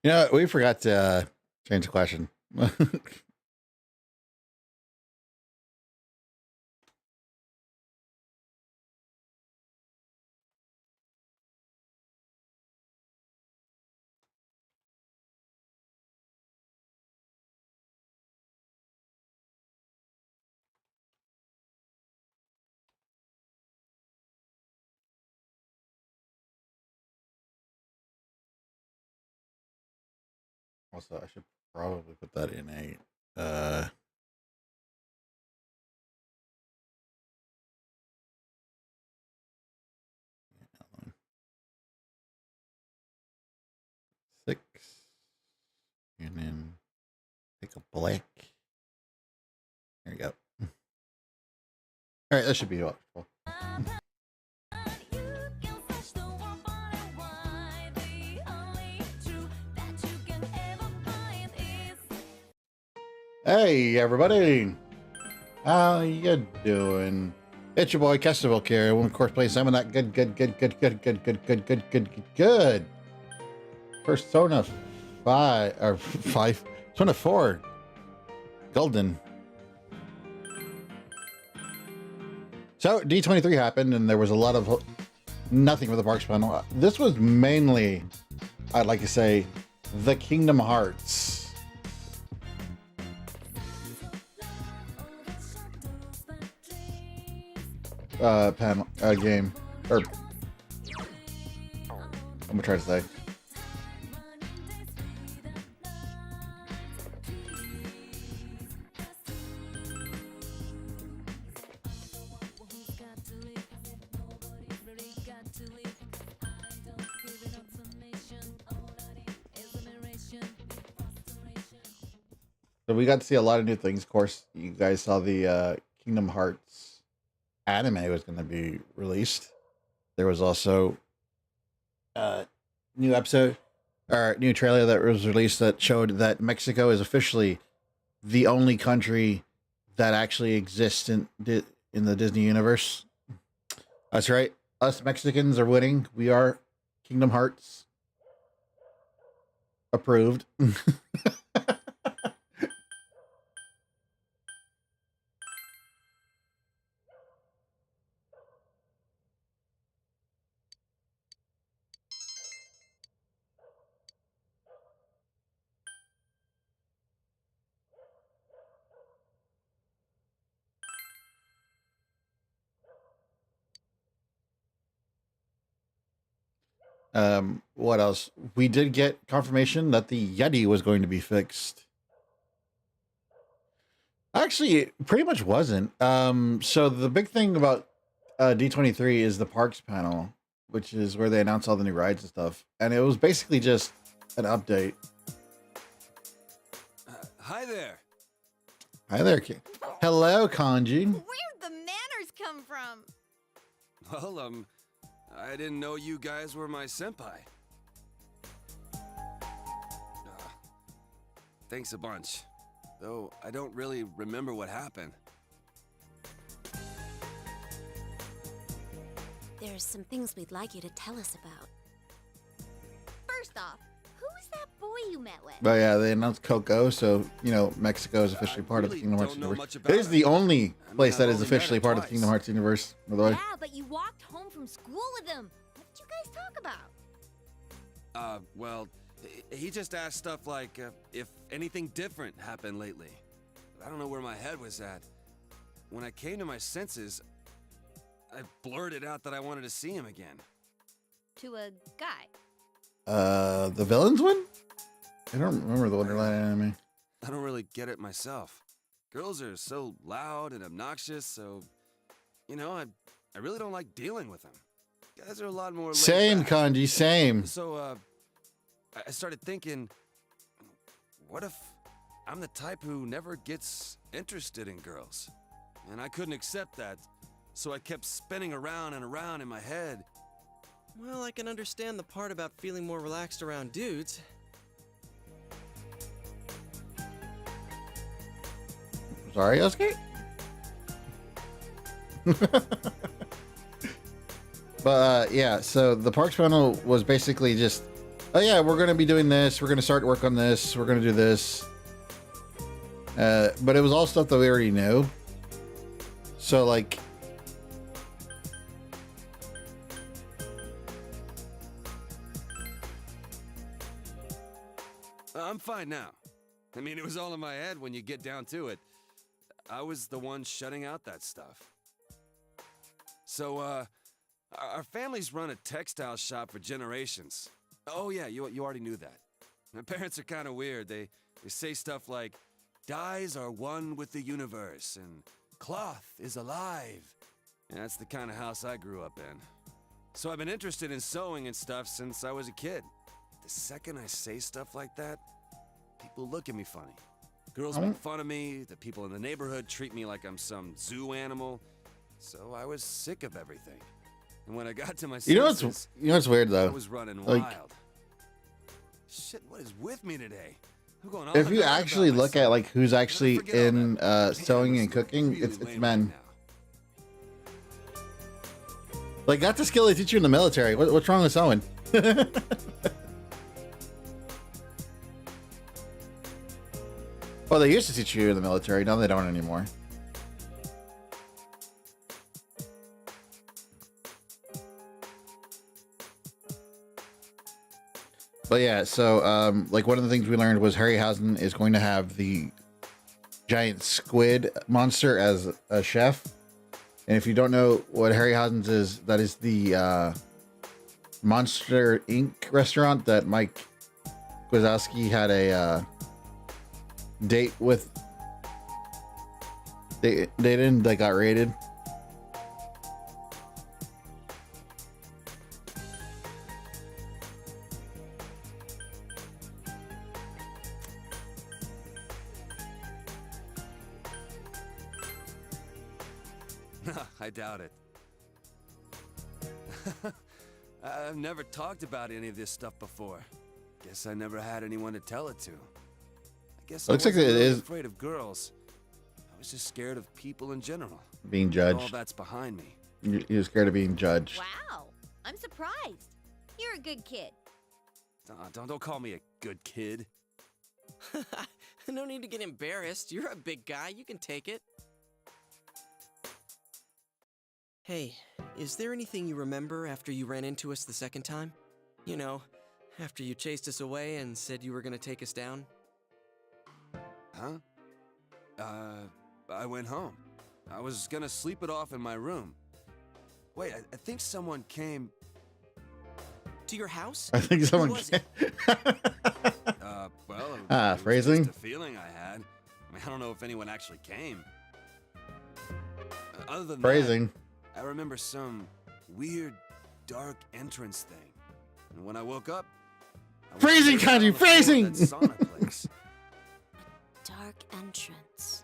You know, we forgot to change the question. Also, I should probably put that in a six, and then take a black. There you go. All right, that should be helpful. Hey, everybody. How you doing? It's your boy, Castor here. We'll, of course, play some of that good. Persona 5, Persona 4. Golden. So, D23 happened, and there was a lot of nothing for the Parks panel. This was mainly, I'd like to say, the Kingdom Hearts panel game, or I'm gonna try to say. So we got to see a lot of new things. Of course, you guys saw the Kingdom Hearts anime was going to be released. There was also a new episode or new trailer that was released that showed that Mexico is officially the only country that actually exists in the Disney universe. That's right. Us Mexicans are winning. We are Kingdom Hearts approved. What else? We did get confirmation that the Yeti was going to be fixed. Actually, it pretty much wasn't. So the big thing about D23 is the parks panel, which is where they announce all the new rides and stuff. And it was basically just an update. Hi there. Hi there, kid. Hello, Kanji. Where'd the manners come from? Well, I didn't know you guys were my senpai. Thanks a bunch. Though I don't really remember what happened. There's some things we'd like you to tell us about. First off, who is that boy you met with? But yeah, they announced Coco, so, you know, Mexico is officially part of the Kingdom Hearts universe. It is the only place that is officially part of the Kingdom Hearts universe, by the way. Yeah, but you walked home from school with him. What did you guys talk about? Well, he just asked stuff like, if anything different happened lately. I don't know where my head was at. When I came to my senses, I blurted out that I wanted to see him again. To a guy. The villains one? I don't remember the Wonderland anime. I don't really get it myself. Girls are so loud and obnoxious, so, you know, I really don't like dealing with them. Guys are a lot more laid Same, back. Kanji, same. So, I started thinking, what if I'm the type who never gets interested in girls? And I couldn't accept that, so I kept spinning around and around in my head. Well, I can understand the part about feeling more relaxed around dudes. Sorry, Yosuke? But yeah, so the parks panel was basically just oh yeah, we're gonna be doing this. We're gonna start work on this. We're gonna do this. But it was all stuff that we already knew. So like, I'm fine now. I mean, it was all in my head when you get down to it. I was the one shutting out that stuff. So, our family's run a textile shop for generations. Oh yeah, you already knew that. My parents are kind of weird. They say stuff like, dyes are one with the universe, and cloth is alive. And that's the kind of house I grew up in. So I've been interested in sewing and stuff since I was a kid. The second I say stuff like that, people look at me funny. Girls make fun of me, the people in the neighborhood treat me like I'm some zoo animal. So I was sick of everything. And when I got to my senses, you know what's weird though? I was running Like, wild. Shit, what is with me today? I'm going on if and you on about actually look myself. at like who's actually Forget all in that. sewing Man, and cooking, really it's lame men. right now. Like that's a skill they teach you in the military. What's wrong with sewing? Well, they used to teach you in the military. Now they don't anymore. But yeah, so like one of the things we learned was Harryhausen is going to have the giant squid monster as a chef. And if you don't know what Harryhausen's is, that is the Monster Inc. restaurant that Mike Wazowski had a date with. They didn't, they got raided. I doubt it. I've never talked about any of this stuff before. Guess I never had anyone to tell it to. I guess Looks I like wasn't it really is afraid of girls. I was just scared of people in general. being All judged. that's behind me. You're scared of being judged. Wow, I'm surprised. You're a good kid. Don't call me a good kid. No need to get embarrassed. You're a big guy. You can take it. Hey, is there anything you remember after you ran into us the second time? You know, after you chased us away and said you were gonna take us down? Huh? I went home. I was gonna sleep it off in my room. Wait, I think someone came. To your house? I think someone. Who was it? Well, it was phrasing. just a feeling I had. I mean, I don't know if anyone actually came. Other than Phrasing. that, I remember some weird, dark entrance thing. And when I woke up, I was Phrasing, laying Kanji, on the floor of phrasing! that sauna place. Dark entrance.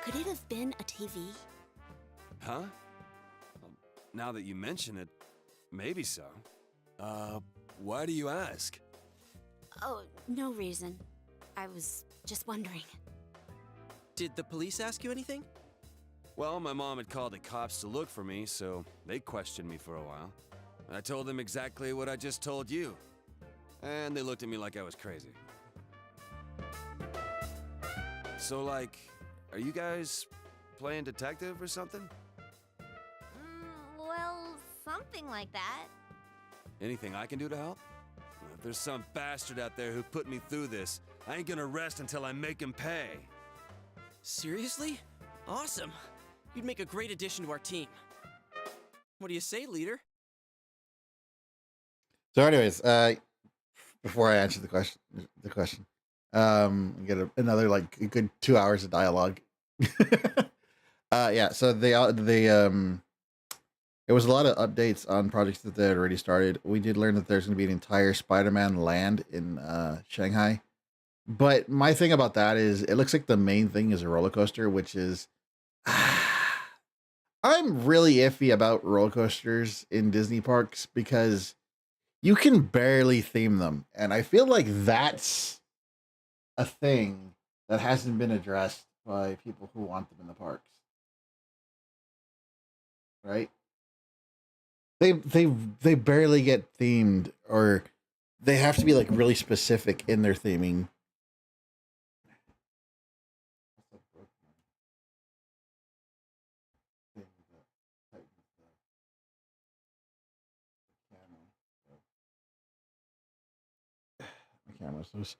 Could it have been a TV? Huh? Well, now that you mention it, maybe so. Why do you ask? Oh, no reason. I was just wondering. Did the police ask you anything? Well, my mom had called the cops to look for me, so they questioned me for a while. I told them exactly what I just told you. And they looked at me like I was crazy. So, like, are you guys playing detective or something? Well, something like that. Anything I can do to help? Well, if there's some bastard out there who put me through this, I ain't gonna rest until I make him pay. Seriously? Awesome. You'd make a great addition to our team. What do you say, leader? So, anyways, before I answer the question, get another like a good 2 hours of dialogue. Yeah. So it was a lot of updates on projects that they had already started. We did learn that there's going to be an entire Spider-Man land in Shanghai. But my thing about that is it looks like the main thing is a roller coaster, which is I'm really iffy about roller coasters in Disney parks because you can barely theme them. And I feel like that's a thing that hasn't been addressed by people who want them in the parks. Right? They barely get themed, or they have to be like really specific in their theming. My camera's loose.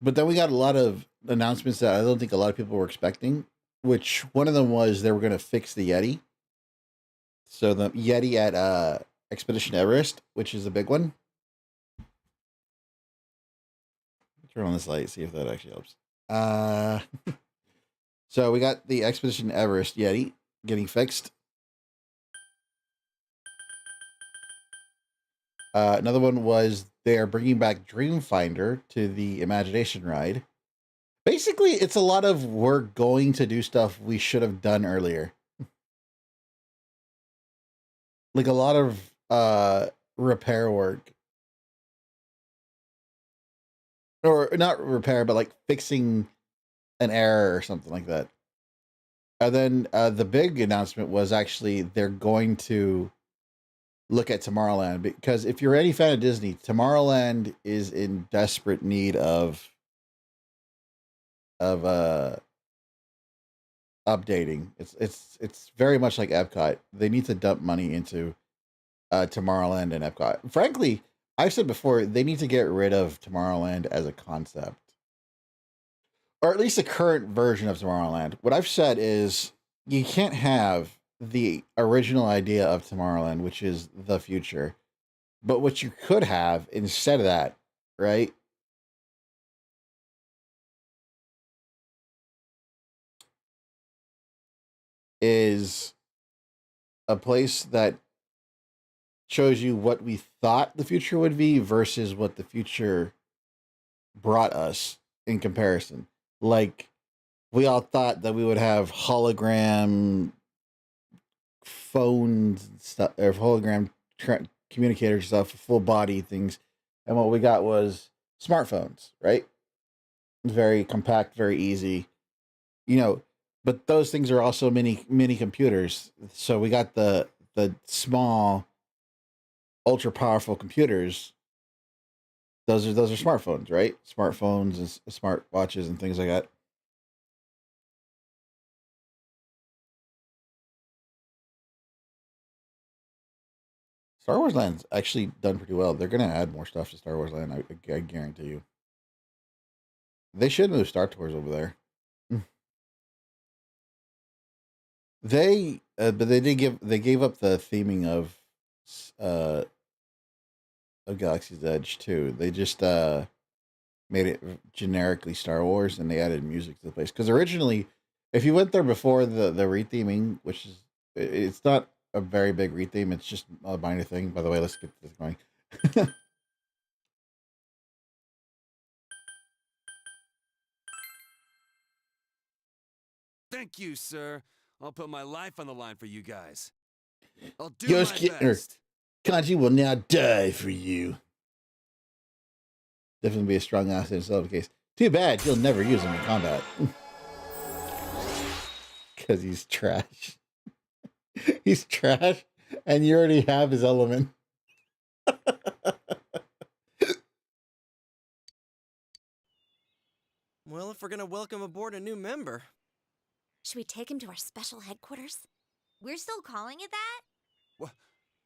But then we got a lot of announcements that I don't think a lot of people were expecting, which one of them was they were going to fix the Yeti. So the Yeti at Expedition Everest, which is a big one. Turn on this light, see if that actually helps. So we got the Expedition Everest Yeti getting fixed. Another one was they are bringing back Dreamfinder to the Imagination ride. Basically, it's a lot of we're going to do stuff we should have done earlier. Like a lot of repair work. Or not repair, but like fixing an error or something like that. And then the big announcement was actually they're going to look at Tomorrowland, because if you're any fan of Disney, Tomorrowland is in desperate need of updating. It's very much like Epcot. They need to dump money into Tomorrowland and Epcot. Frankly, I've said before, they need to get rid of Tomorrowland as a concept. Or at least the current version of Tomorrowland. What I've said is you can't have the original idea of Tomorrowland, which is the future. But what you could have instead of that, right, is a place that shows you what we thought the future would be versus what the future brought us in comparison. Like, we all thought that we would have hologram phones and stuff, or hologram communicator stuff, full body things, and what we got was smartphones, right? Very compact, very easy, you know. But those things are also mini computers. So we got the small, ultra powerful computers. Those are smartphones, right? Smartphones and smart watches and things like that. Star Wars Land's actually done pretty well. They're gonna add more stuff to Star Wars Land. I guarantee you. They should move Star Tours over there. But they gave up the theming of Galaxy's Edge too. They just made it generically Star Wars, and they added music to the place. Because originally, if you went there before the retheming, which is it's not a very big retheme, it's just a minor thing. By the way, let's get this going. Thank you, sir. I'll put my life on the line for you guys. I'll do Ghost my Kitten- best. Kanji will now die for you. Definitely be a strong asset in self case. Too bad you'll never use him in combat. Because he's trash. He's trash, and you already have his element. Well, if we're gonna welcome aboard a new member. Should we take him to our special headquarters? We're still calling it that?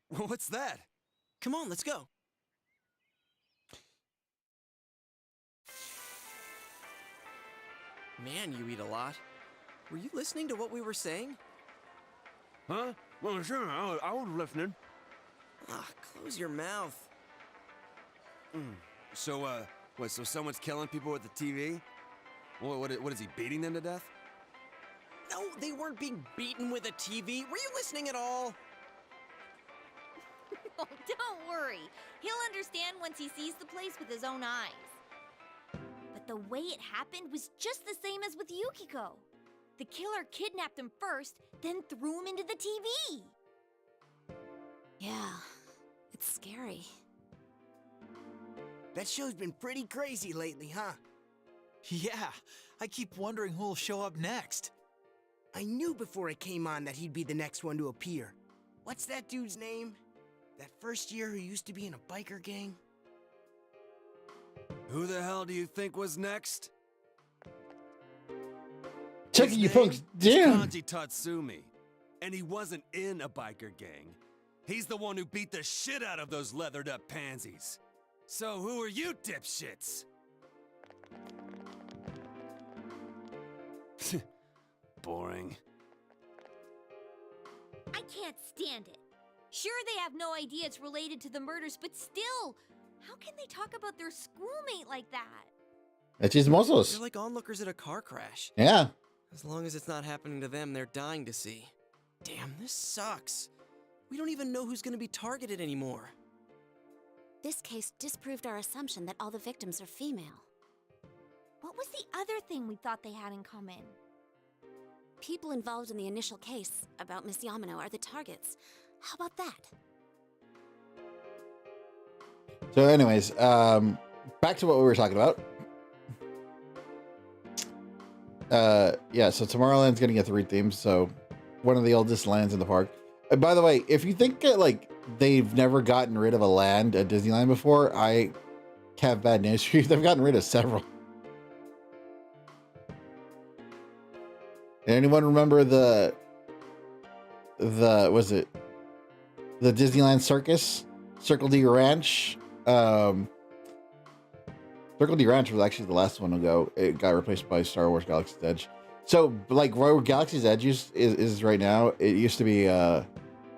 What's that? Come on, let's go. Man, you eat a lot. Were you listening to what we were saying? Huh? Well, sure, I was listening. Ah, close your mouth. So, so someone's killing people with the TV? What is he, beating them to death? No, they weren't being beaten with a TV. Were you listening at all? Oh, don't worry. He'll understand once he sees the place with his own eyes. But the way it happened was just the same as with Yukiko. The killer kidnapped him first, then threw him into the TV. Yeah, it's scary. That show's been pretty crazy lately, huh? Yeah, I keep wondering who'll show up next. I knew before I came on that he'd be the next one to appear. What's that dude's name? That first year who used to be in a biker gang? Who the hell do you think was next? Checking His you name folks is down. Kanji Tatsumi, and he wasn't in a biker gang. He's the one who beat the shit out of those leathered up pansies. So who are you dipshits? Boring. I can't stand it. Sure, they have no idea it's related to the murders, but still, how can they talk about their schoolmate like that? It's chismosos. They're like onlookers at a car crash. Yeah. As long as it's not happening to them, they're dying to see. Damn, this sucks. We don't even know who's gonna be targeted anymore. This case disproved our assumption that all the victims are female. What was the other thing we thought they had in common? People involved in the initial case about Miss Yamano are the targets. How about that? So anyways, back to what we were talking about. Yeah, so Tomorrowland's gonna get 3 themes, so one of the oldest lands in the park. And by the way, if you think that, like, they've never gotten rid of a land at Disneyland before, I have bad news for you. They've gotten rid of several. Anyone remember the was it the Disneyland Circus? Circle D Ranch? Circle D Ranch was actually the last one to go. It got replaced by Star Wars Galaxy's Edge. So, like, where Galaxy's Edge is right now, it used to be a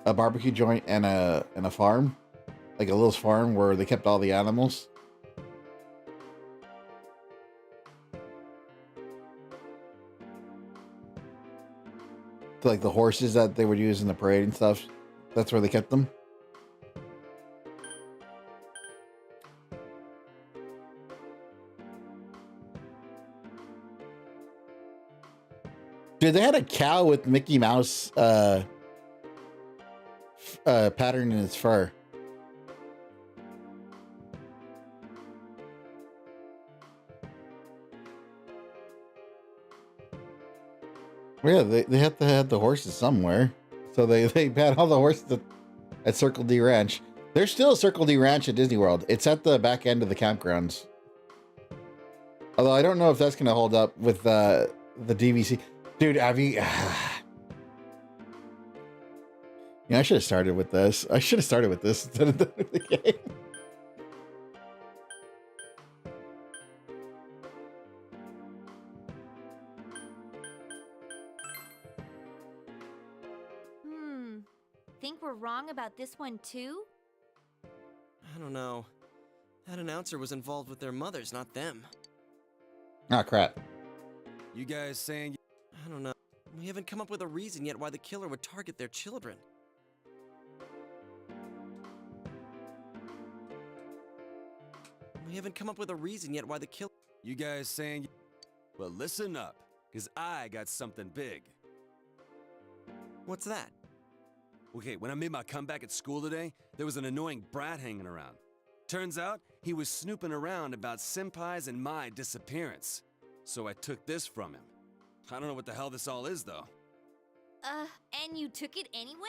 barbecue joint and a farm, like a little farm where they kept all the animals. So, like the horses that they would use in the parade and stuff. That's where they kept them. Dude, they had a cow with Mickey Mouse pattern in its fur. Well, yeah, they had to have the horses somewhere. So they had all the horses at Circle D Ranch. There's still a Circle D Ranch at Disney World. It's at the back end of the campgrounds. Although I don't know if that's going to hold up with the DVC. Dude, have you... Yeah, I should have started with this. I should have started with this instead of the game. Think we're wrong about this one too? I don't know. That announcer was involved with their mothers, not them. Oh, crap. You guys saying... I don't know. We haven't come up with a reason yet why the killer would target their children. We haven't come up with a reason yet why the killer... You guys saying... Well, listen up, because I got something big. What's that? Okay, when I made my comeback at school today, there was an annoying brat hanging around. Turns out, he was snooping around about Senpai's and my disappearance. So I took this from him. I don't know what the hell this all is, though. And you took it anyway?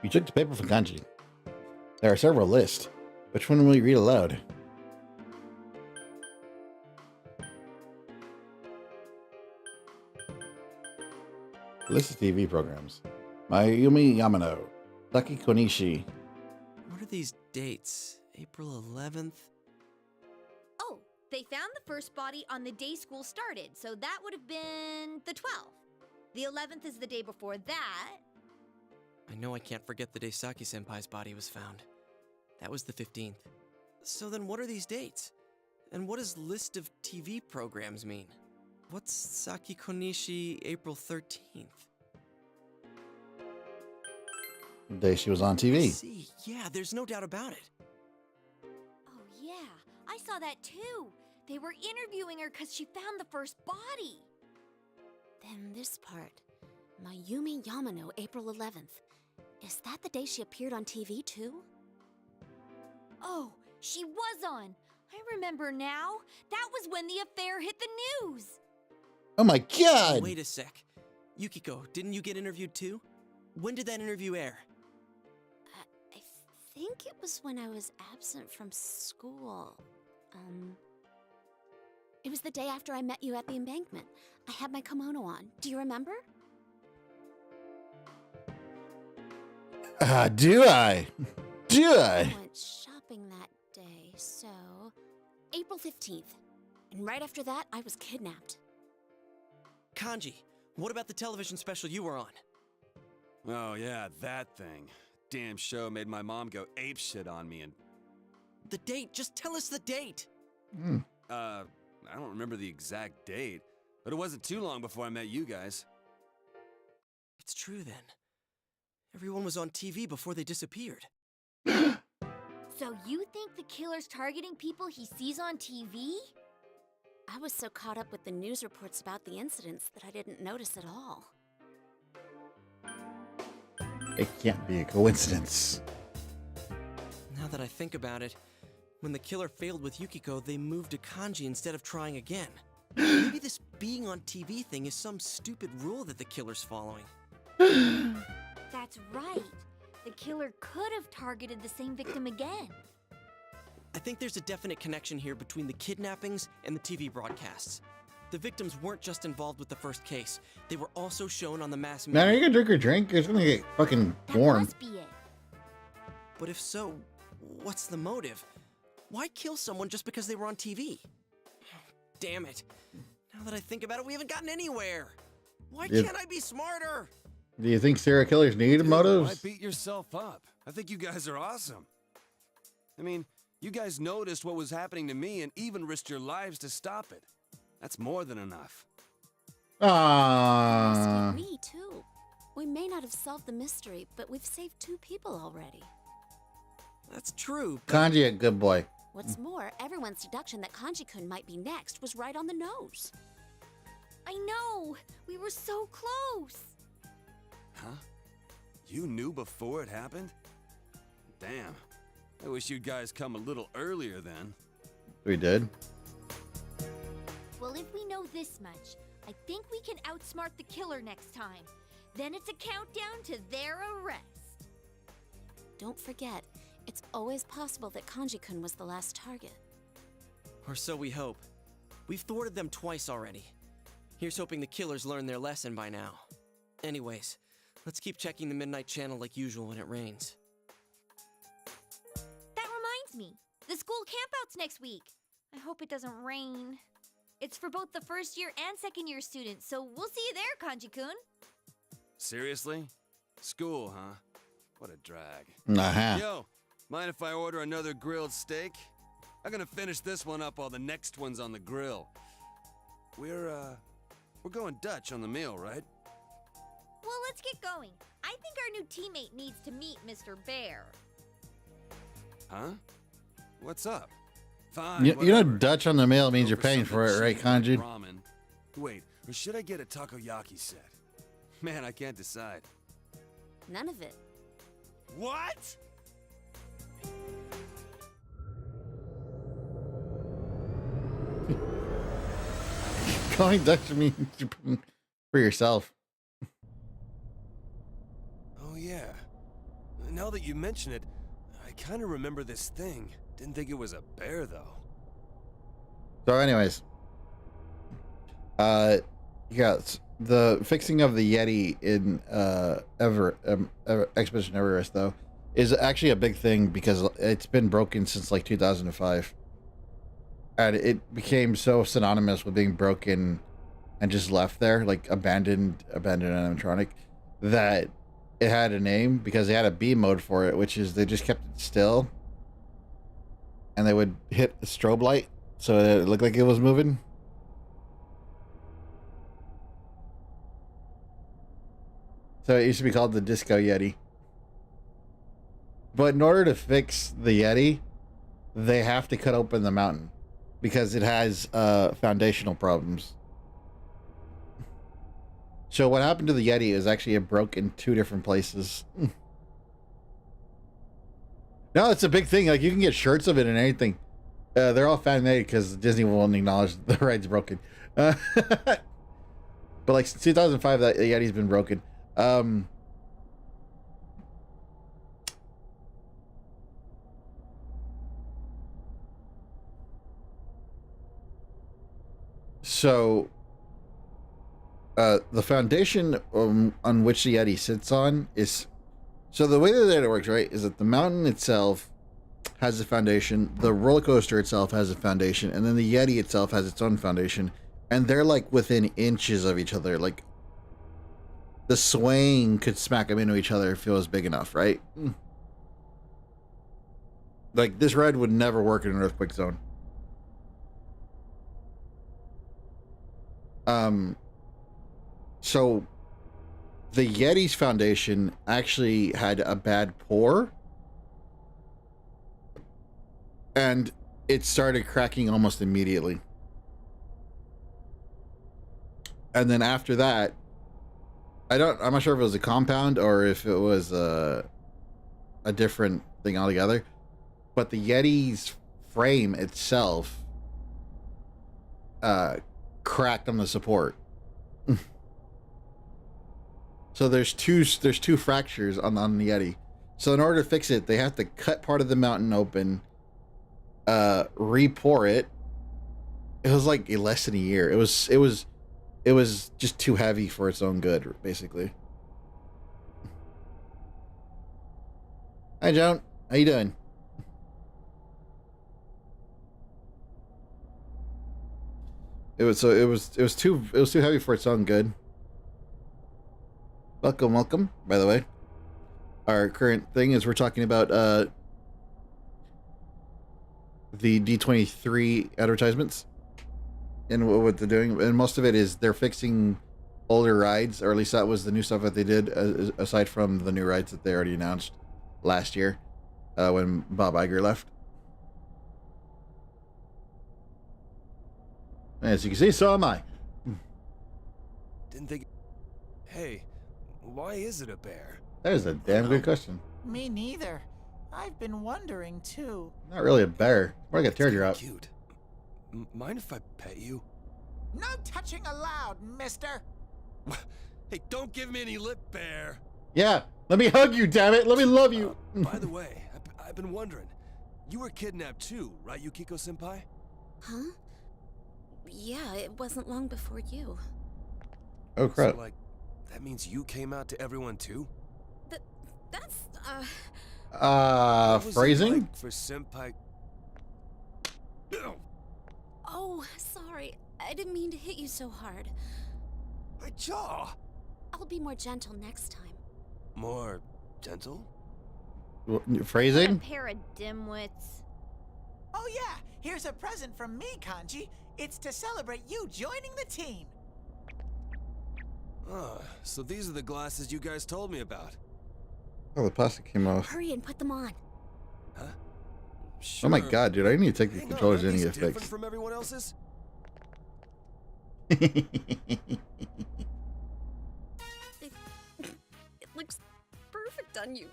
You took the paper from Kanji. There are several lists. Which one will you read aloud? List of TV programs. Mayumi Yamano. Saki Konishi. What are these dates? April 11th? Oh, they found the first body on the day school started, so that would have been the 12th. The 11th is the day before that. I know I can't forget the day Saki-senpai's body was found. That was the 15th. So then what are these dates? And what does list of TV programs mean? What's Saki Konishi April 13th? The day she was on TV. See, yeah, there's no doubt about it. Oh, yeah, I saw that too. They were interviewing her because she found the first body. Then this part. Mayumi Yamano, April 11th. Is that the day she appeared on TV too? Oh, she was on. I remember now. That was when the affair hit the news. Oh my god! Wait a sec. Yukiko, didn't you get interviewed too? When did that interview air? I think it was when I was absent from school. It was the day after I met you at the embankment. I had my kimono on. Do you remember? Do I? Do I? I went shopping that day, so April 15th. And right after that, I was kidnapped. Kanji, what about the television special you were on? Oh, yeah, that thing. Damn show made my mom go apeshit on me and... The date, just tell us the date! I don't remember the exact date, but it wasn't too long before I met you guys. It's true then. Everyone was on TV before they disappeared. So you think the killer's targeting people he sees on TV? I was so caught up with the news reports about the incidents that I didn't notice at all. It can't be a coincidence. Now that I think about it, when the killer failed with Yukiko, they moved to Kanji instead of trying again. Maybe this being on TV thing is some stupid rule that the killer's following. That's right. The killer could have targeted the same victim again. I think there's a definite connection here between the kidnappings and the TV broadcasts. The victims weren't just involved with the first case. They were also shown on the mass media. Man, are you gonna drink your drink? It's gonna get fucking That warm. must be it. But if so, what's the motive? Why kill someone just because they were on TV? Damn it. Now that I think about it, we haven't gotten anywhere. Why can't I be smarter? Do you think serial killers need Dude, motives? why beat yourself up? I think you guys are awesome. I mean, you guys noticed what was happening to me and even risked your lives to stop it. That's more than enough. Ah. Me too. We may not have solved the mystery, but we've saved 2 people already. That's true. But Kanji, a good boy. What's more, everyone's deduction that Kanji-kun might be next was right on the nose. I know. We were so close. Huh? You knew before it happened? Damn. I wish you guys come a little earlier then. We did. Well, if we know this much, I think we can outsmart the killer next time. Then it's a countdown to their arrest. Don't forget, it's always possible that Kanji-kun was the last target. Or so we hope. We've thwarted them twice already. Here's hoping the killers learned their lesson by now. Anyways, let's keep checking the Midnight Channel like usual when it rains. That reminds me. The school campouts next week. I hope it doesn't rain. It's for both the first year and second year students, so we'll see you there, Kanji-kun. Seriously? School, huh? What a drag. Uh-huh. Yo, mind if I order another grilled steak? I'm gonna finish this one up while the next one's on the grill. We're going Dutch on the meal, right? Well, let's get going. I think our new teammate needs to meet Mr. Bear. Huh? What's up? Fine, You know, whatever. Dutch on the mail means Go you're for paying for it, something right, cheap like Kanji? Ramen. Wait, or should I get a takoyaki set? Man, I can't decide. None of it. What? Going Dutch means you're paying for yourself. Oh, yeah. Now that you mention it, I kind of remember this thing. Didn't think it was a bear, though. So anyways, the fixing of the Yeti in Expedition Everest though is actually a big thing because it's been broken since like 2005, and it became so synonymous with being broken and just left there, like abandoned animatronic, that it had a name because they had a B mode for it, which is they just kept it still and they would hit the strobe light so it looked like it was moving. So it used to be called the Disco Yeti. But in order to fix the Yeti, they have to cut open the mountain because it has foundational problems. So what happened to the Yeti is actually it broke in 2 different places. No, it's a big thing. Like you can get shirts of it and anything. They're all fan made because Disney won't acknowledge the ride's broken. But like since 2005, that Yeti's been broken. So the foundation on which the Yeti sits on is, so the way that it works, right, is that the mountain itself has a foundation, the roller coaster itself has a foundation, and then the Yeti itself has its own foundation, and they're like within inches of each other. Like the swaying could smack them into each other if it was big enough, right? Like this ride would never work in an earthquake zone. So the Yeti's foundation actually had a bad pour, and it started cracking almost immediately. And then after that, I'm not sure if it was a compound or if it was a different thing altogether, but the Yeti's frame itself cracked on the support. So there's two fractures on the Yeti. So in order to fix it, they have to cut part of the mountain open, re-pour it. It was like less than a year. It was just too heavy for its own good, basically. Hi, Joan. How you doing? It was too heavy for its own good. Welcome, by the way. Our current thing is we're talking about the D23 advertisements and what they're doing, and most of it is they're fixing older rides, or at least that was the new stuff that they did, aside from the new rides that they already announced last year when Bob Iger left. As you can see, so am I. Didn't think. Hey, why is it a bear? That is a damn good question. Me neither. I've been wondering too. Not really a bear. More like a It's kinda teardrop. Cute. Mind if I pet you? No touching allowed, mister. Hey, don't give me any lip, bear. Yeah, let me hug you, damn it. Let me love you. By the way, I've been wondering. You were kidnapped too, right, Yukiko-senpai? Huh? Yeah, it wasn't long before you. Oh crap. So, like, that means you came out to everyone too? That's, What was it phrasing? like for senpai? Oh, sorry. I didn't mean to hit you so hard. My jaw. I'll be more gentle next time. More gentle? What a Phrasing? pair of dimwits. Oh yeah, here's a present from me, Kanji. It's to celebrate you joining the team. Ah, so these are the glasses you guys told me about. Oh, the plastic came off. Hurry and put them on. Huh? Oh my Sure. god, dude, I need to take the Hang controllers on, are in and these get different fixed. from everyone else's? It looks perfect on you.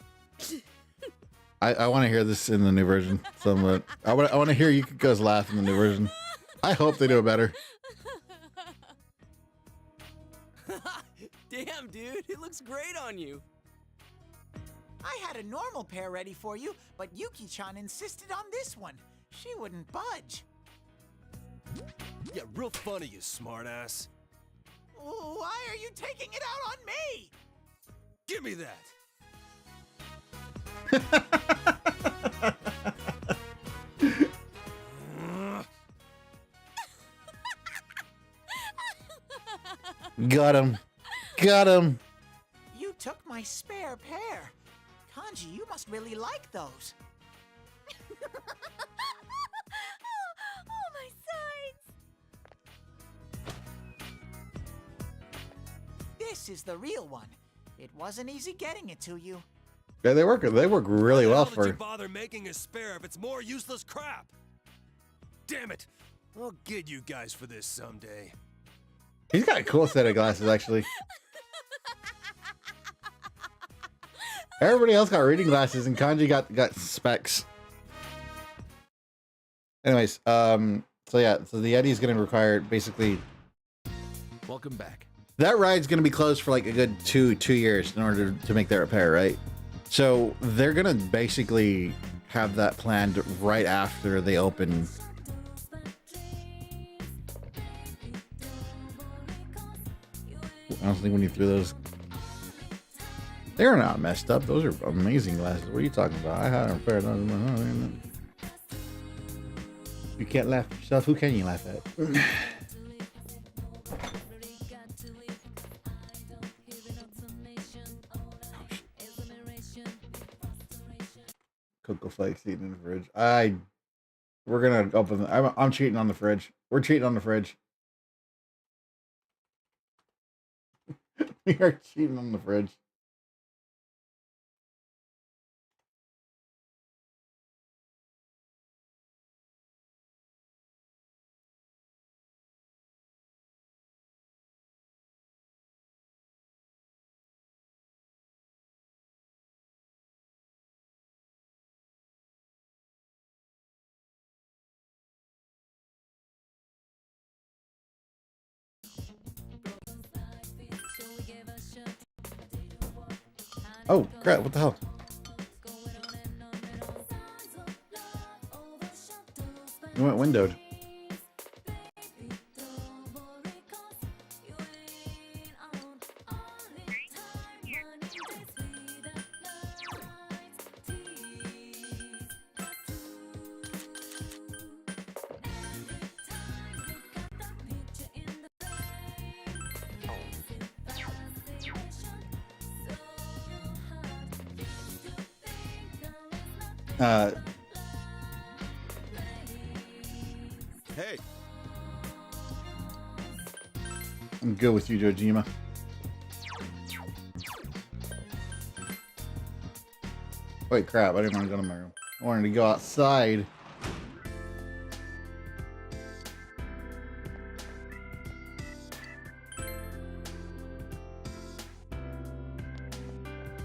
I want to hear this in the new version. Somewhat. I want to hear Yukiko's laugh in the new version. I hope they do it better. Damn, dude, it looks great on you. I had a normal pair ready for you, but Yuki-chan insisted on this one. She wouldn't budge. Yeah, real funny, you smartass. Why are you taking it out on me? Give me that. Got him. Got him. You took my spare pair. Kanji, you must really like those. Oh, my sides! This is the real one. It wasn't easy getting it to you. Yeah, they work really Why well the hell did you for. bother making a spare if it's more useless crap? Damn it! I'll get you guys for this someday. He's got a cool set of glasses, actually. Everybody else got reading glasses, and Kanji got specs. Anyways, so yeah, so the Eddie is going to require basically Welcome back. that ride's going to be closed for like a good two years in order to make that repair, right? So they're going to basically have that planned right after they open. Honestly, when you threw those, they're not messed up. Those are amazing glasses. What are you talking about? I had them repaired. You can't laugh at yourself. Who can you laugh at? Cocoa flakes eating in the fridge. We're gonna open. I'm cheating on the fridge. We're cheating on the fridge. We are cheating on the fridge. Oh crap! What the hell? It went windowed. Hey, I'm good with you, Jojima. Wait, crap! I didn't want to go to my room. I wanted to go outside.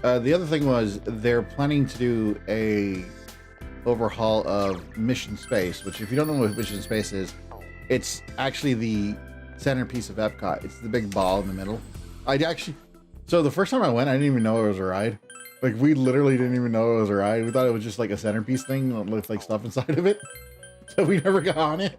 The other thing was they're planning to do a overhaul of Mission Space, which if you don't know what Mission Space is, it's actually the centerpiece of Epcot. It's the big ball in the middle. So the first time I went, I didn't even know it was a ride. Like, we literally didn't even know it was a ride. We thought it was just like a centerpiece thing with like stuff inside of it. So we never got on it.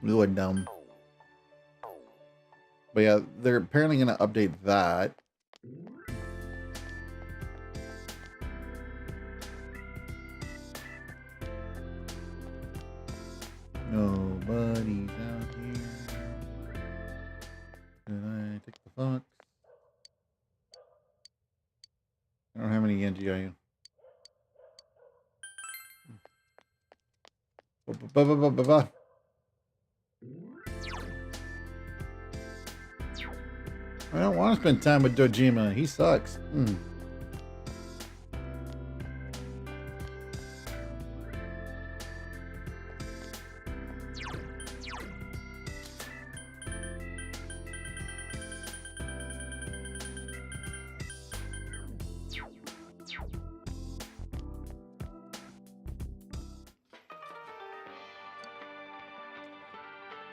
We went dumb. But yeah, they're apparently going to update that. Nobody's out here. Did I take the fox? I don't have any NGIU. I don't want to spend time with Dojima. He sucks.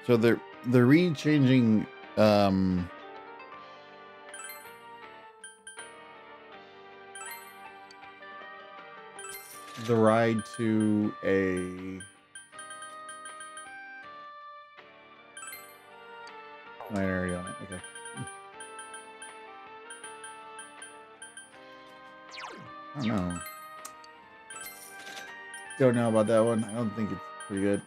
So they're re-changing the ride to a area on it. Okay. I don't know. Don't know about that one. I don't think it's pretty good.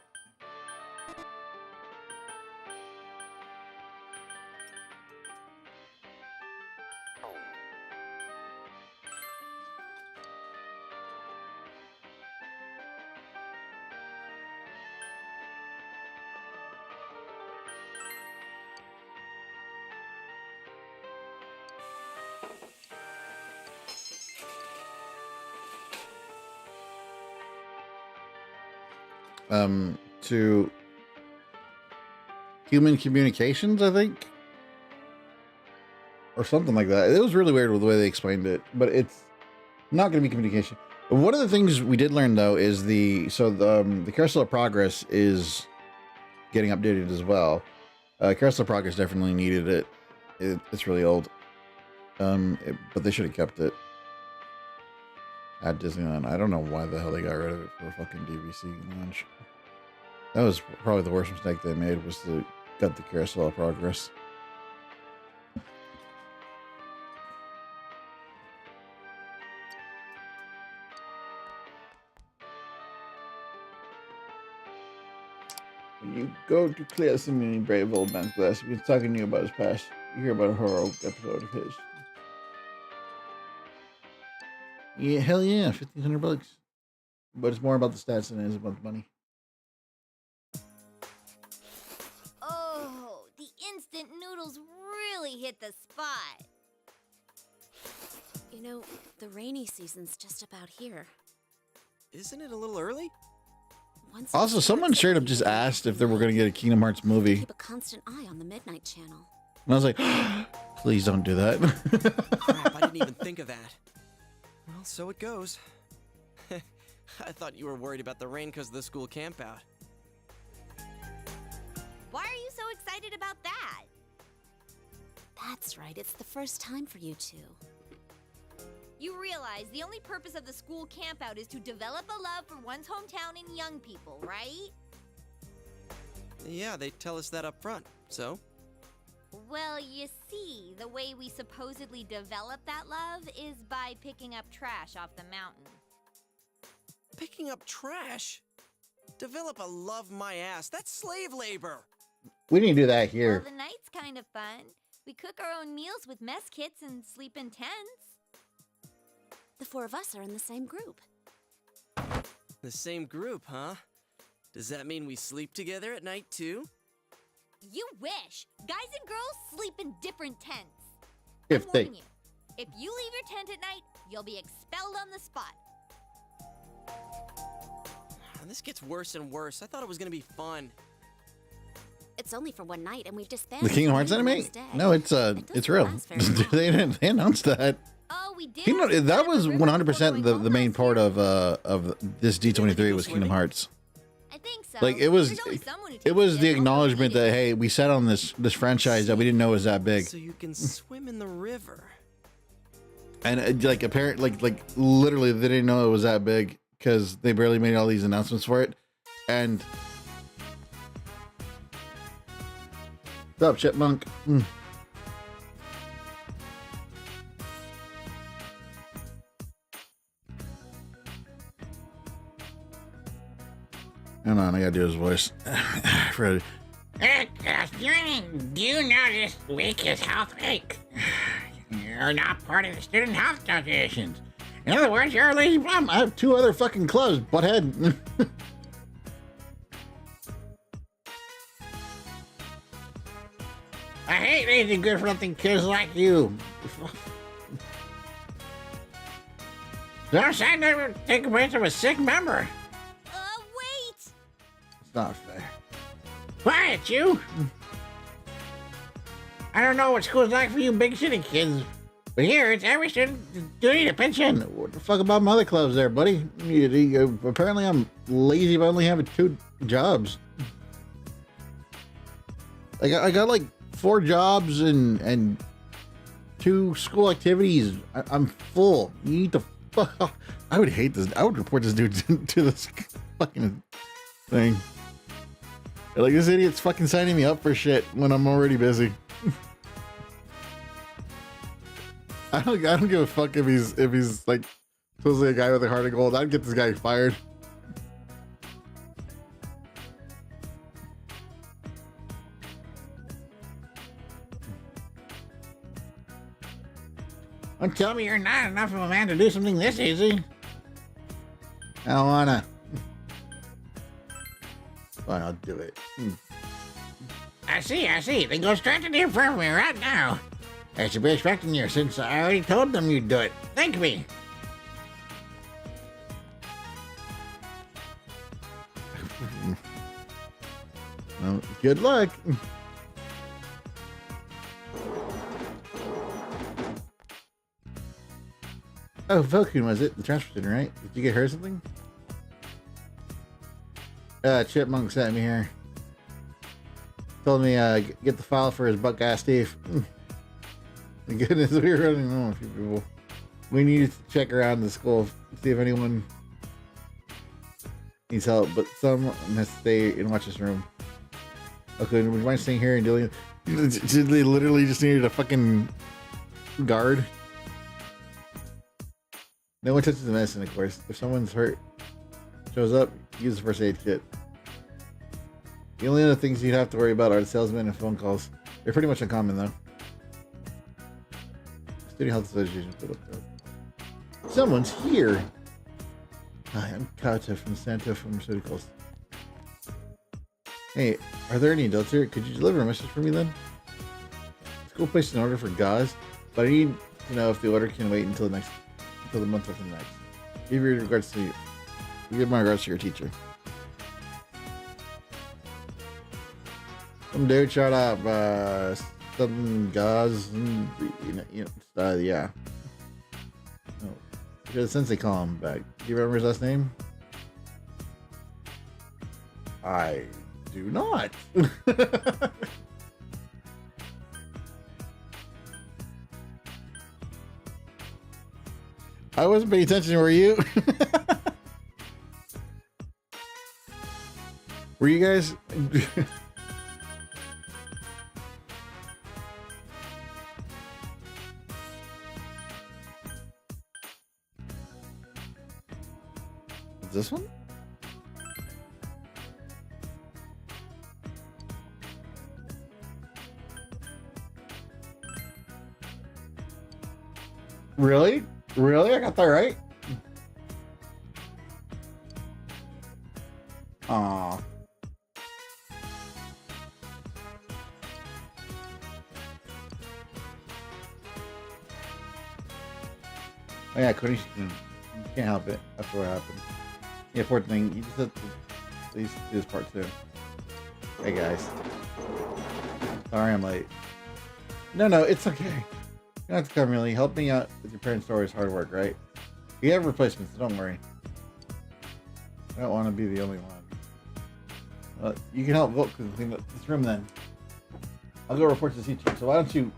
To human communications, I think, or something like that. It was really weird with the way they explained it, but it's not going to be communication. One of the things we did learn though is the Carousel of Progress is getting updated as well. Carousel of Progress definitely needed it. It's really old, but they should have kept it at Disneyland. I don't know why the hell they got rid of it for a fucking DVC launch. That was probably the worst mistake they made, was to cut the Carousel of Progress. When you go to clear some many brave old man's glass, if he's talking to you about his past, you hear about a horror episode of his. Yeah, hell yeah, $1,500. But it's more about the stats than it is about the money. Oh, the instant noodles really hit the spot. You know, the rainy season's just about here. Isn't it a little early? Once Also, someone straight up just asked if they were going to get a Kingdom Hearts movie. Keep a constant eye on the Midnight Channel. And I was like, please don't do that. Crap, I didn't even think of that. Well, so it goes. I thought you were worried about the rain because of the school campout. Why are you so excited about that? That's right, it's the first time for you two. You realize the only purpose of the school campout is to develop a love for one's hometown and young people, right? Yeah, they tell us that up front, so? Well, you see, the way we supposedly develop that love is by picking up trash off the mountain. Picking up trash? Develop a love my ass. That's slave labor. We didn't do that here. Well, the night's kind of fun. We cook our own meals with mess kits and sleep in tents. The four of us are in the same group. The same group, huh? Does that mean we sleep together at night, too? You wish! Guys and girls sleep in different tents. If I'm they... warning you, if you leave your tent at night, you'll be expelled on the spot. This gets worse and worse. I thought it was gonna be fun. It's only for one night, and we've disbanded The Kingdom Hearts anime? No, it's real. They announced that. Oh, we did. That was 100% the main part of this D23 was Kingdom Hearts. I think so. Like it was the acknowledgement that, hey, we sat on this franchise that we didn't know was that big. So you can swim in the river. And like apparently, like literally, they didn't know it was that big because they barely made all these announcements for it. And what's up, Chipmunk? Hold on, I gotta do his voice. Fred. Do you know this week is Health Week? You're not part of the Student Health Associations. In other words, you're a lazy bum. I have two other fucking clubs, butthead. I hate lazy good-for-nothing kids like you. Don't say never take a place of a sick member. Wait! It's not fair. Quiet, you! I don't know what school's like for you big city kids, but here it's every student do need a pension. What the fuck about my other clubs there, buddy? Apparently I'm lazy if I only have 2 jobs. I got like 4 jobs and 2 school activities. I'm full. You need to fuck. I would hate this. I would report this dude to this fucking thing. Like, this idiot's fucking signing me up for shit when I'm already busy. I don't give a fuck if he's like supposedly a guy with a heart of gold. I'd get this guy fired. Don't tell me you're not enough of a man to do something this easy. I don't wanna. Fine, I'll do it. I see. Then go straight to the infirmary right now. They should be expecting you since I already told them you'd do it. Thank me. Well, good luck. Oh, Velkun was it? The transfer student, right? Did you get her something? Chipmunk sent me here. Told me, get the file for his buck ass Steve. Thank goodness we were running home a few people. We need to check around the school, see if anyone needs help, but some must stay and watch this room. Okay, would you mind staying here and dealing? They literally just needed a fucking guard. No one touches the medicine, of course. If someone's hurt, shows up, use the first aid kit. The only other things you'd have to worry about are the salesmen and phone calls. They're pretty much uncommon, though. Student Health Association put up there. Someone's here. Hi, I'm Kata from Santo Pharmaceuticals. Hey, are there any adults here? Could you deliver a message for me then? School placed an order for gauze, but I need to know if the order can wait until the month after next. Give your regards to you. Give my regards to your teacher. Some dude shot up some gauze, yeah. Oh, because since they call him back. Do you remember his last name? I do not. I wasn't paying attention, were you? Were you guys? Is this one? Really? Really? I got that right? Aw. Oh yeah, Cody, you can't help it. That's what happened. Yeah, poor thing. You just have to at least do this part too. Hey guys. Sorry I'm late. No, it's okay. You don't have to come really. Help me out with your parents' story is hard work, right? You have replacements, so don't worry. I don't want to be the only one. You can help vote clean up this room then. I'll go report to the teacher. So why don't you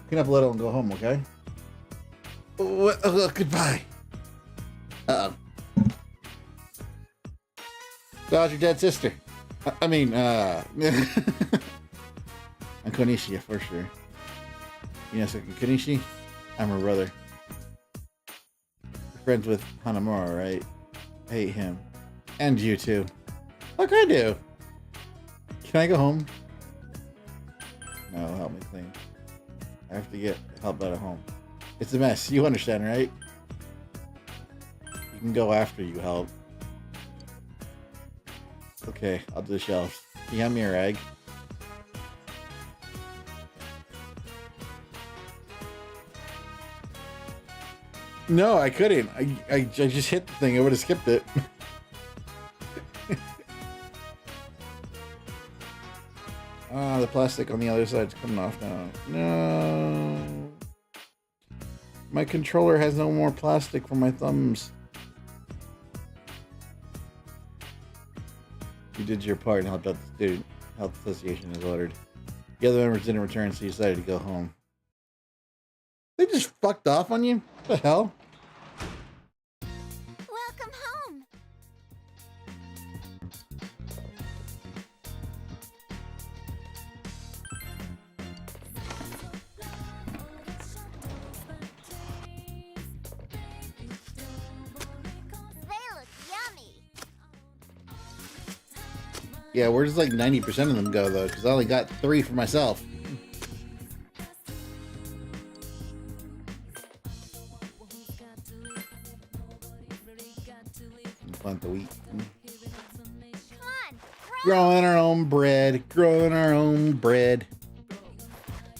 clean up a little and go home, okay? Goodbye. Uh-oh. How's your dead sister? I'm Konishi, for sure. You know, so Konishi, I'm her brother. You're friends with Hanamura, right? I hate him. And you too. Like I do. Can I go home? No, help me clean. I have to get help out of home. It's a mess. You understand, right? You can go after you help. Okay, I'll do the shelves. Can you hand me a rag? No, I couldn't. I just hit the thing. I would have skipped it. The plastic on the other side's coming off now. No. My controller has no more plastic for my thumbs. You did your part and helped out the Student Health Association as ordered. The other members didn't return, so you decided to go home. They just fucked off on you? What the hell? Welcome home. They look yummy. Yeah, where does like 90% of them go though? Because I only got 3 for myself. Plant the wheat. Come on, Growing our own bread. Growing our own bread.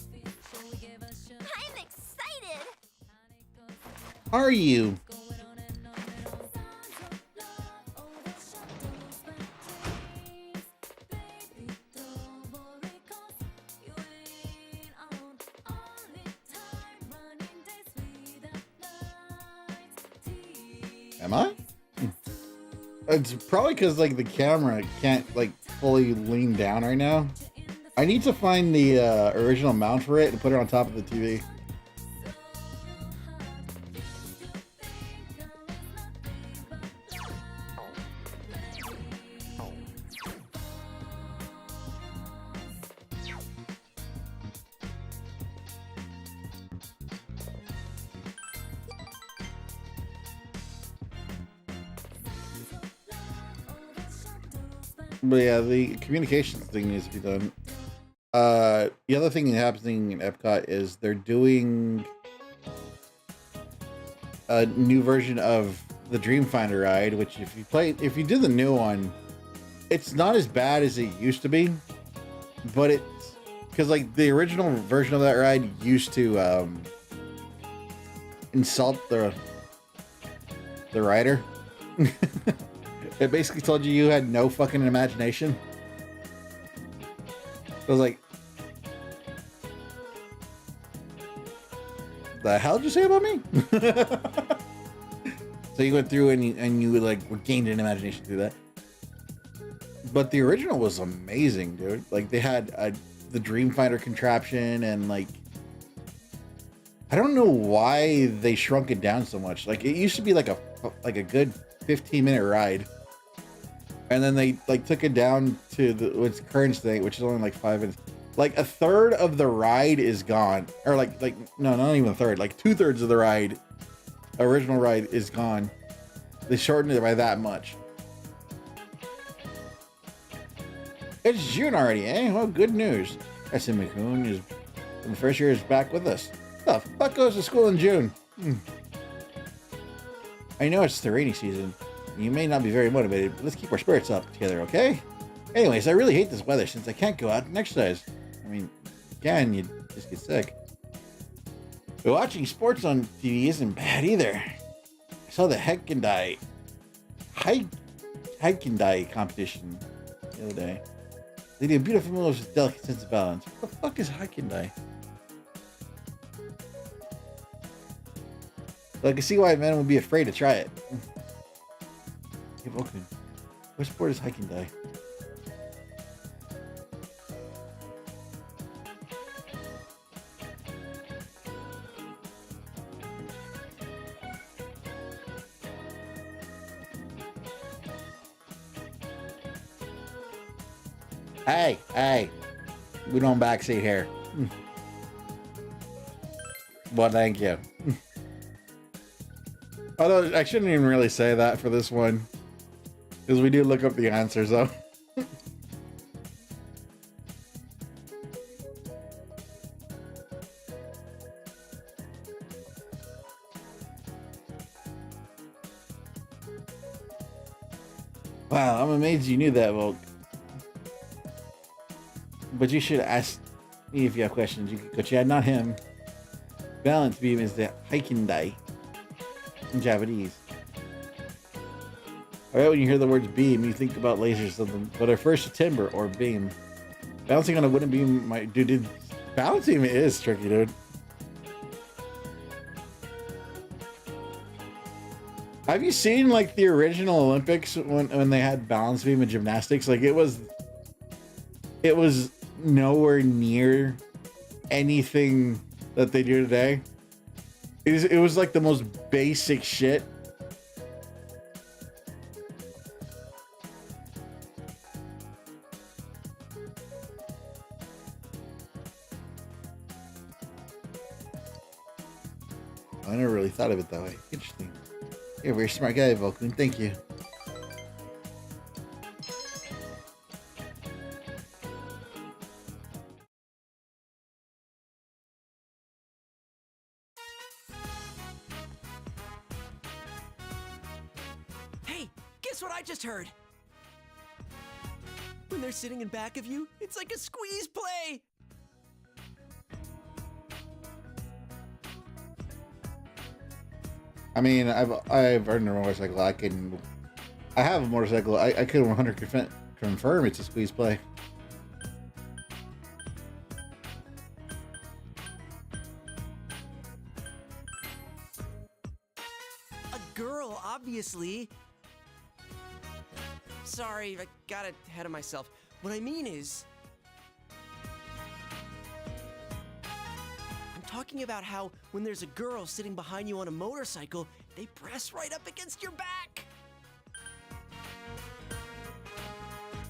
I'm excited. Are you? Am I? It's probably because like the camera can't like fully lean down right now. I need to find the original mount for it and put it on top of the TV. But yeah, the communications thing needs to be done. The other thing happening in Epcot is they're doing a new version of the Dreamfinder ride, which if you do the new one, it's not as bad as it used to be, but it's because like the original version of that ride used to insult the rider. It basically told you had no fucking imagination. I was like, the hell did you say about me? So you went through and you like gained an imagination through that. But the original was amazing, dude. Like they had the Dreamfinder contraption and like, I don't know why they shrunk it down so much. Like it used to be like a good 15-minute ride. And then they like took it down to its current state, which is only like 5 minutes. Like a third of the ride is gone, or like no, not even a third. Like 2/3 of the ride, original ride, is gone. They shortened it by that much. It's June already, eh? Well, good news. S.M. McCoon is in the first year is back with us. The fuck goes to school in June? I know it's the rainy season. You may not be very motivated, but let's keep our spirits up together, okay? Anyways, I really hate this weather since I can't go out and exercise. I mean, you can, you just get sick. But watching sports on TV isn't bad either. I saw the Heikendai competition the other day. They did beautiful moves with delicate sense of balance. What the fuck is Heikendai? So I can see why men would be afraid to try it. Okay. What sport is Heikendai? Hey, we don't backseat here. Well, thank you. Although I shouldn't even really say that for this one, because we do look up the answers though. Wow, I'm amazed you knew that, Volk. But you should ask me if you have questions. You could go chat, not him. Balance beam is the Heikendai in Japanese. Alright, when you hear the words beam, you think about lasers or something. But at first, timber or beam. Balancing on a wooden beam might... Dude, balancing is tricky, dude. Have you seen, like, the original Olympics when they had balance beam and gymnastics? Like, it was nowhere near anything that they do today. It was like the most basic shit. I never really thought of it that way. Interesting. You're a very smart guy, Volkun. Thank you. Hey, guess what I just heard? When they're sitting in back of you, it's like a squeeze play! I mean, I've earned a motorcycle. I have a motorcycle. I could 100% confirm it's a squeeze play. girl, obviously. Sorry, I got ahead of myself. What I mean is, I'm talking about how when there's a girl sitting behind you on a motorcycle, they press right up against your back.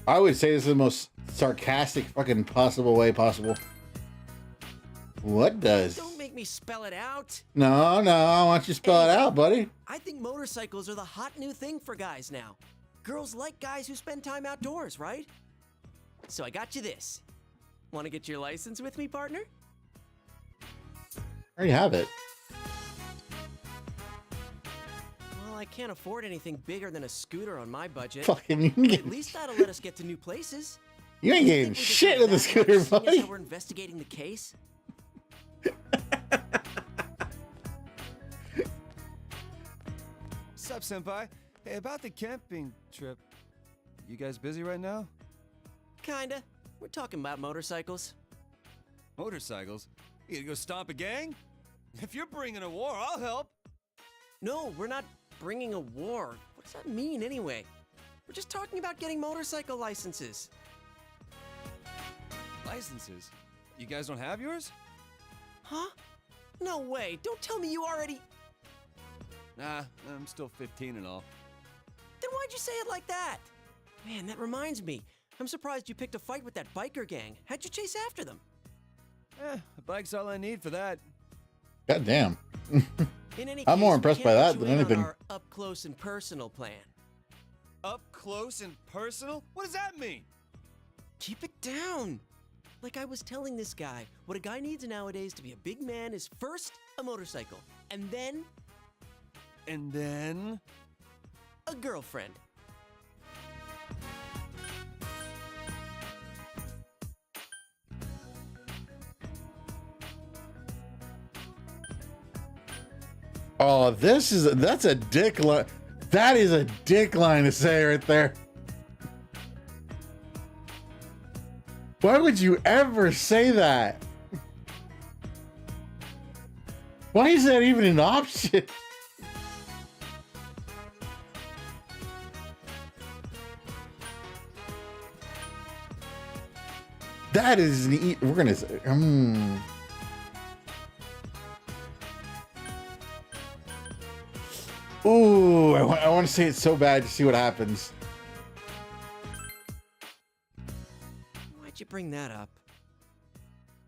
I would say this is the most sarcastic fucking possible way possible. What does? Don't make me spell it out. No, I want you to spell it out, buddy. I think motorcycles are the hot new thing for guys now. Girls like guys who spend time outdoors, right? So I got you this. Want to get your license with me, partner? I already have it. Well, I can't afford anything bigger than a scooter on my budget. Fucking, you But ain't at least that'll let us get to new places. getting Think we could shit do in the that scooter, much, seeing as buddy. how we're investigating the case. Sup, senpai? Hey, about the camping trip. You guys busy right now? Kinda. We're talking about motorcycles. Motorcycles? You gonna go stomp a gang? If you're bringing a war, I'll help. No, we're not bringing a war. What does that mean anyway? We're just talking about getting motorcycle licenses. Licenses? You guys don't have yours? Huh? No way. Don't tell me you already... Nah, I'm still 15 and all. Then why'd you say it like that? Man, that reminds me. I'm surprised you picked a fight with that biker gang. How'd you chase after them? A bike's all I need for that. God damn. In any I'm more case, we impressed by can't that let you than in on anything. our up close and personal plan. Up close and personal? What does that mean? Keep it down. Like I was telling this guy, what a guy needs nowadays to be a big man is first a motorcycle, and then And then? a girlfriend. Oh, that's a dick line. That is a dick line to say right there. Why would you ever say that? Why is that even an option? That is we're gonna say. Ooh, I want to say it so bad to see what happens. Why'd you bring that up?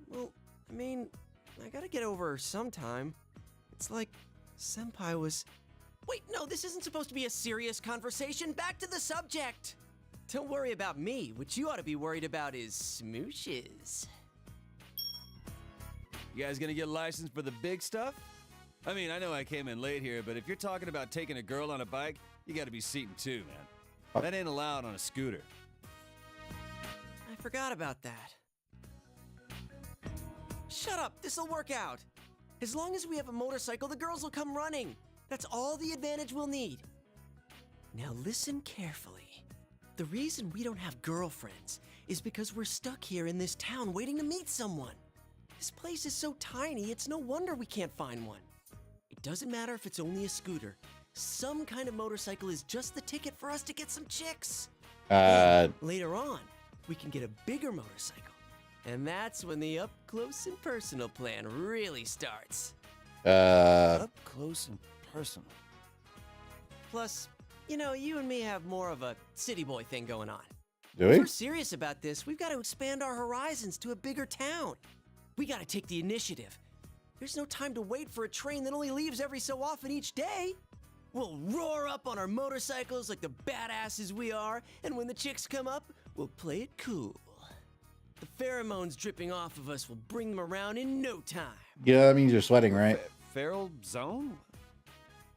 Well, I mean, I gotta get over her sometime. It's like Senpai was... Wait, no, this isn't supposed to be a serious conversation. Back to the subject. Don't worry about me. What you ought to be worried about is smooshes. You guys gonna get licensed for the big stuff? I mean, I know I came in late here, but if you're talking about taking a girl on a bike, you gotta be seating too, man. That ain't allowed on a scooter. I forgot about that. Shut up, this'll work out. As long as we have a motorcycle, the girls will come running. That's all the advantage we'll need. Now listen carefully. The reason we don't have girlfriends is because we're stuck here in this town waiting to meet someone. This place is so tiny, it's no wonder we can't find one. It doesn't matter if it's only a scooter. Some kind of motorcycle is just the ticket for us to get some chicks. Then, later on, we can get a bigger motorcycle. And that's when the up close and personal plan really starts. Up close and personal. Plus, you know, you and me have more of a city boy thing going on. Do If we? we're serious about this, we've got to expand our horizons to a bigger town. We got to take the initiative. There's no time to wait for a train that only leaves every so often each day. We'll roar up on our motorcycles like the badasses we are, and when the chicks come up, we'll play it cool. The pheromones dripping off of us will bring them around in no time. Yeah, that means you're sweating, right? Feral zone?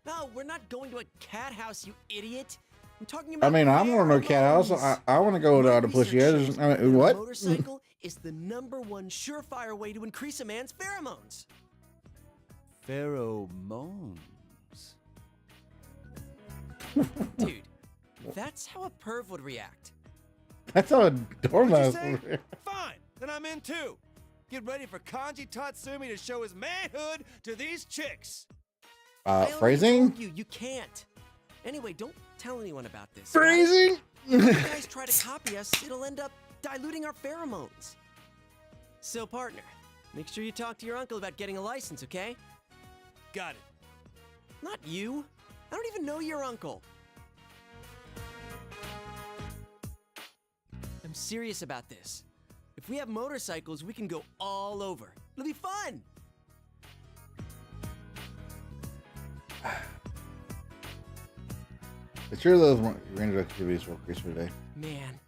No, we're not going to a cat house, you idiot. I'm talking about. I mean, I'm going to a cat house. I want to go to push you. I mean, what? A motorcycle is the #1 surefire way to increase a man's pheromones. Pheromones. Dude, that's how a perv would react. That's how a What'd you dormouse. say? Fine, then I'm in too. Get ready for Kanji Tatsumi to show his manhood to these chicks. I already Phrasing? told you can't. Anyway, don't tell anyone about this. Phrasing? If you guys try to copy us, it'll end up diluting our pheromones. So, partner, make sure you talk to your uncle about getting a license, okay? Got it. Not you. I don't even know your uncle. I'm serious about this. If we have motorcycles, we can go all over. It'll be fun. It's sure those random activities will increase for today. Man,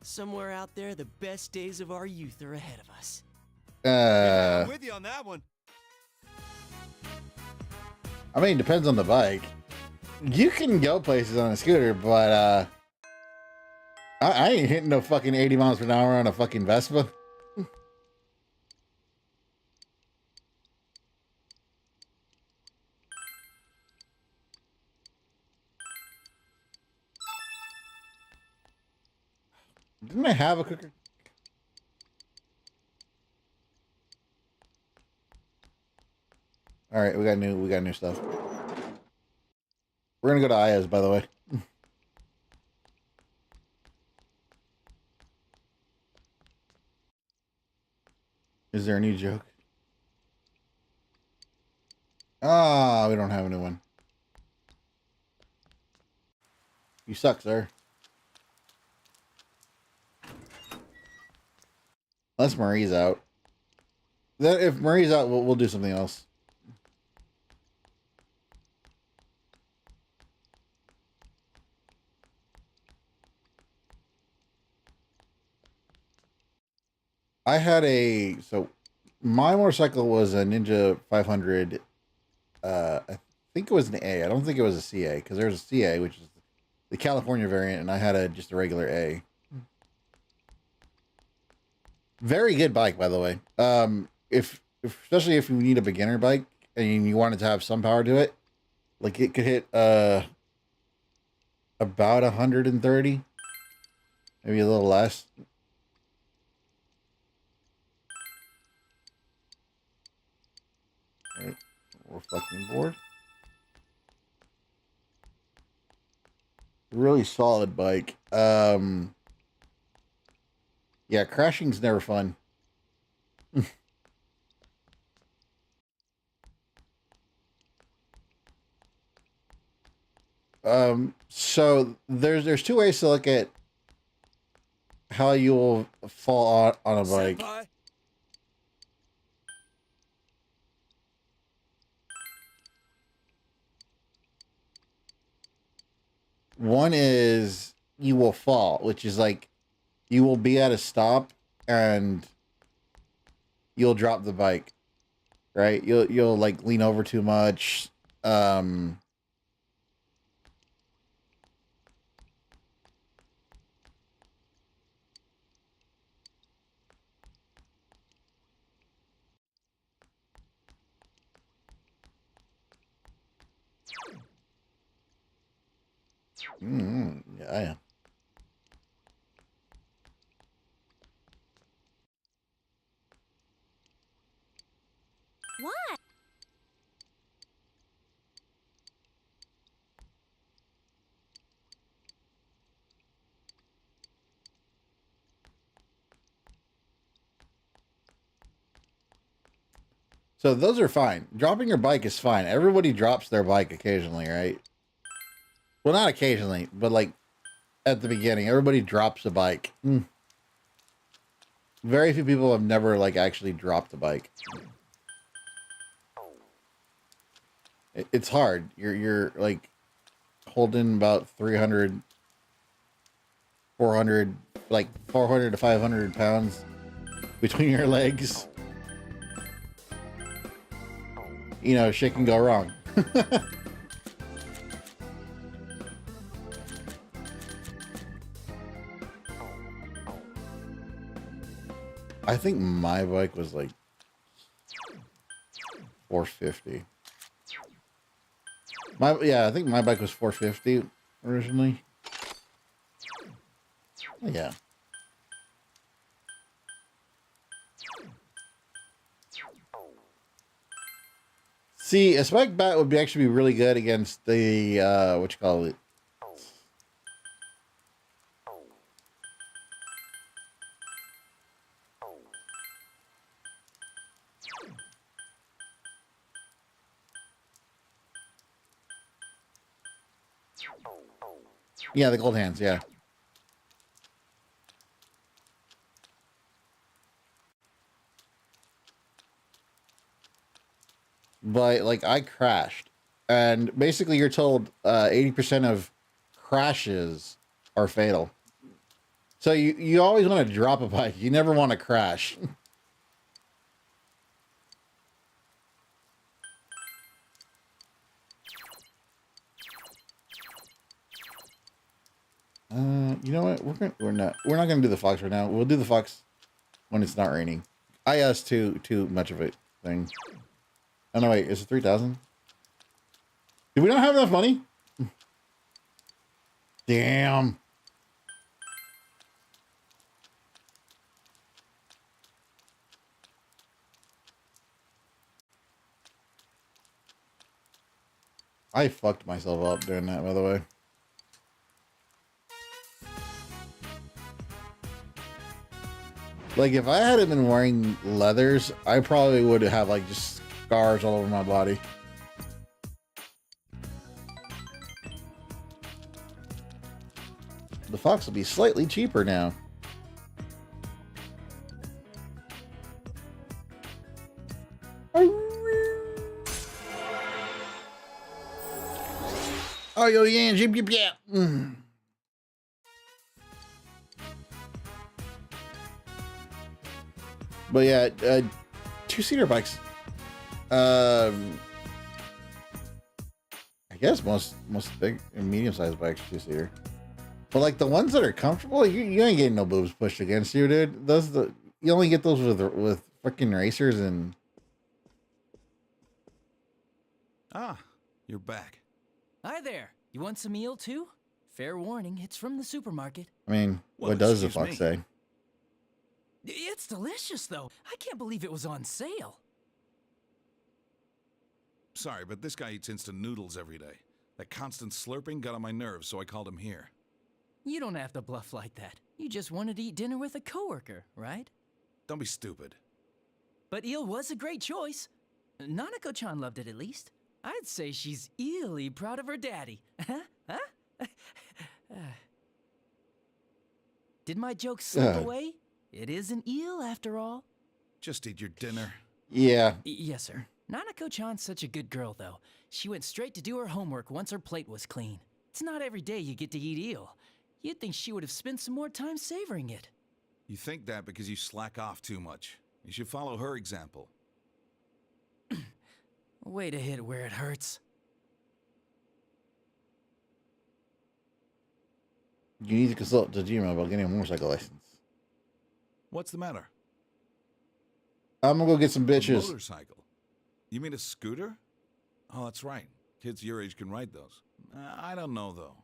somewhere out there, the best days of our youth are ahead of us. I'm with you on that one. I mean, it depends on the bike. You can go places on a scooter, but I ain't hitting no fucking 80 miles per hour on a fucking Vespa. Didn't I have a cooker? All right, we got new stuff. We're gonna go to Aya's, by the way. Is there a new joke? Ah, we don't have a new one. You suck, sir. Unless Marie's out. Then if Marie's out, we'll do something else. I had so my motorcycle was a Ninja 500. I think it was an A. I don't think it was a CA because there's a CA, which is the California variant, and I had just a regular A. Very good bike, by the way. If especially if you need a beginner bike and you wanted to have some power to it, like it could hit about 130, maybe a little less. All right, reflecting board. Really solid bike. Yeah, crashing's never fun. So there's two ways to look at how you will fall on a bike. Senpai? One is you will fall, which is like you will be at a stop and you'll drop the bike, right? You'll like lean over too much. Yeah. What? So those are fine. Dropping your bike is fine. Everybody drops their bike occasionally, right? Well, not occasionally, but like at the beginning, everybody drops a bike. Very few people have never like actually dropped a bike. It's hard. You're like holding about 300, 400, like 400 to 500 pounds between your legs. You know, shit can go wrong. I think my bike was like 450. I think my bike was 450 originally. Yeah. See, a spike bat would be actually be really good against the what you call it. Yeah, the gold hands, yeah. But like I crashed, and basically you're told 80% of crashes are fatal. So you always want to drop a bike. You never want to crash. You know what? We're not gonna do the fox right now. We'll do the fox when it's not raining. I asked too much of a thing. Oh no, wait, is it 3,000? Do we not have enough money? Damn. I fucked myself up doing that, by the way. Like, if I hadn't been wearing leathers, I probably would have, like, just scars all over my body. The fox will be slightly cheaper now. Oh, yo, yeah, yeah. But yeah, two-seater bikes. I guess most big and medium-sized bikes are two-seater. But like the ones that are comfortable, you ain't getting no boobs pushed against you, dude. You only get those with freaking racers and. Ah, you're back. Hi there. You want some eel too? Fair warning, it's from the supermarket. I mean, Well, what does the excuse fox me. say? It's delicious, though. I can't believe it was on sale. Sorry, but this guy eats instant noodles every day. That constant slurping got on my nerves, so I called him here. You don't have to bluff like that. You just wanted to eat dinner with a coworker, right? Don't be stupid. But eel was a great choice. Nanako-chan loved it at least. I'd say she's eerily proud of her daddy. Huh? Did my joke slip away? It is an eel, after all. Just eat your dinner. Yeah. Yes, sir. Nanako-chan's such a good girl, though. She went straight to do her homework once her plate was clean. It's not every day you get to eat eel. You'd think she would have spent some more time savoring it. You think that because you slack off too much. You should follow her example. Way to hit where it hurts. You need to consult Tajima about getting a motorcycle license. What's the matter? I'm gonna go get some A bitches. motorcycle. You mean a scooter? Oh, that's right. Kids your age can ride those. I don't know, though.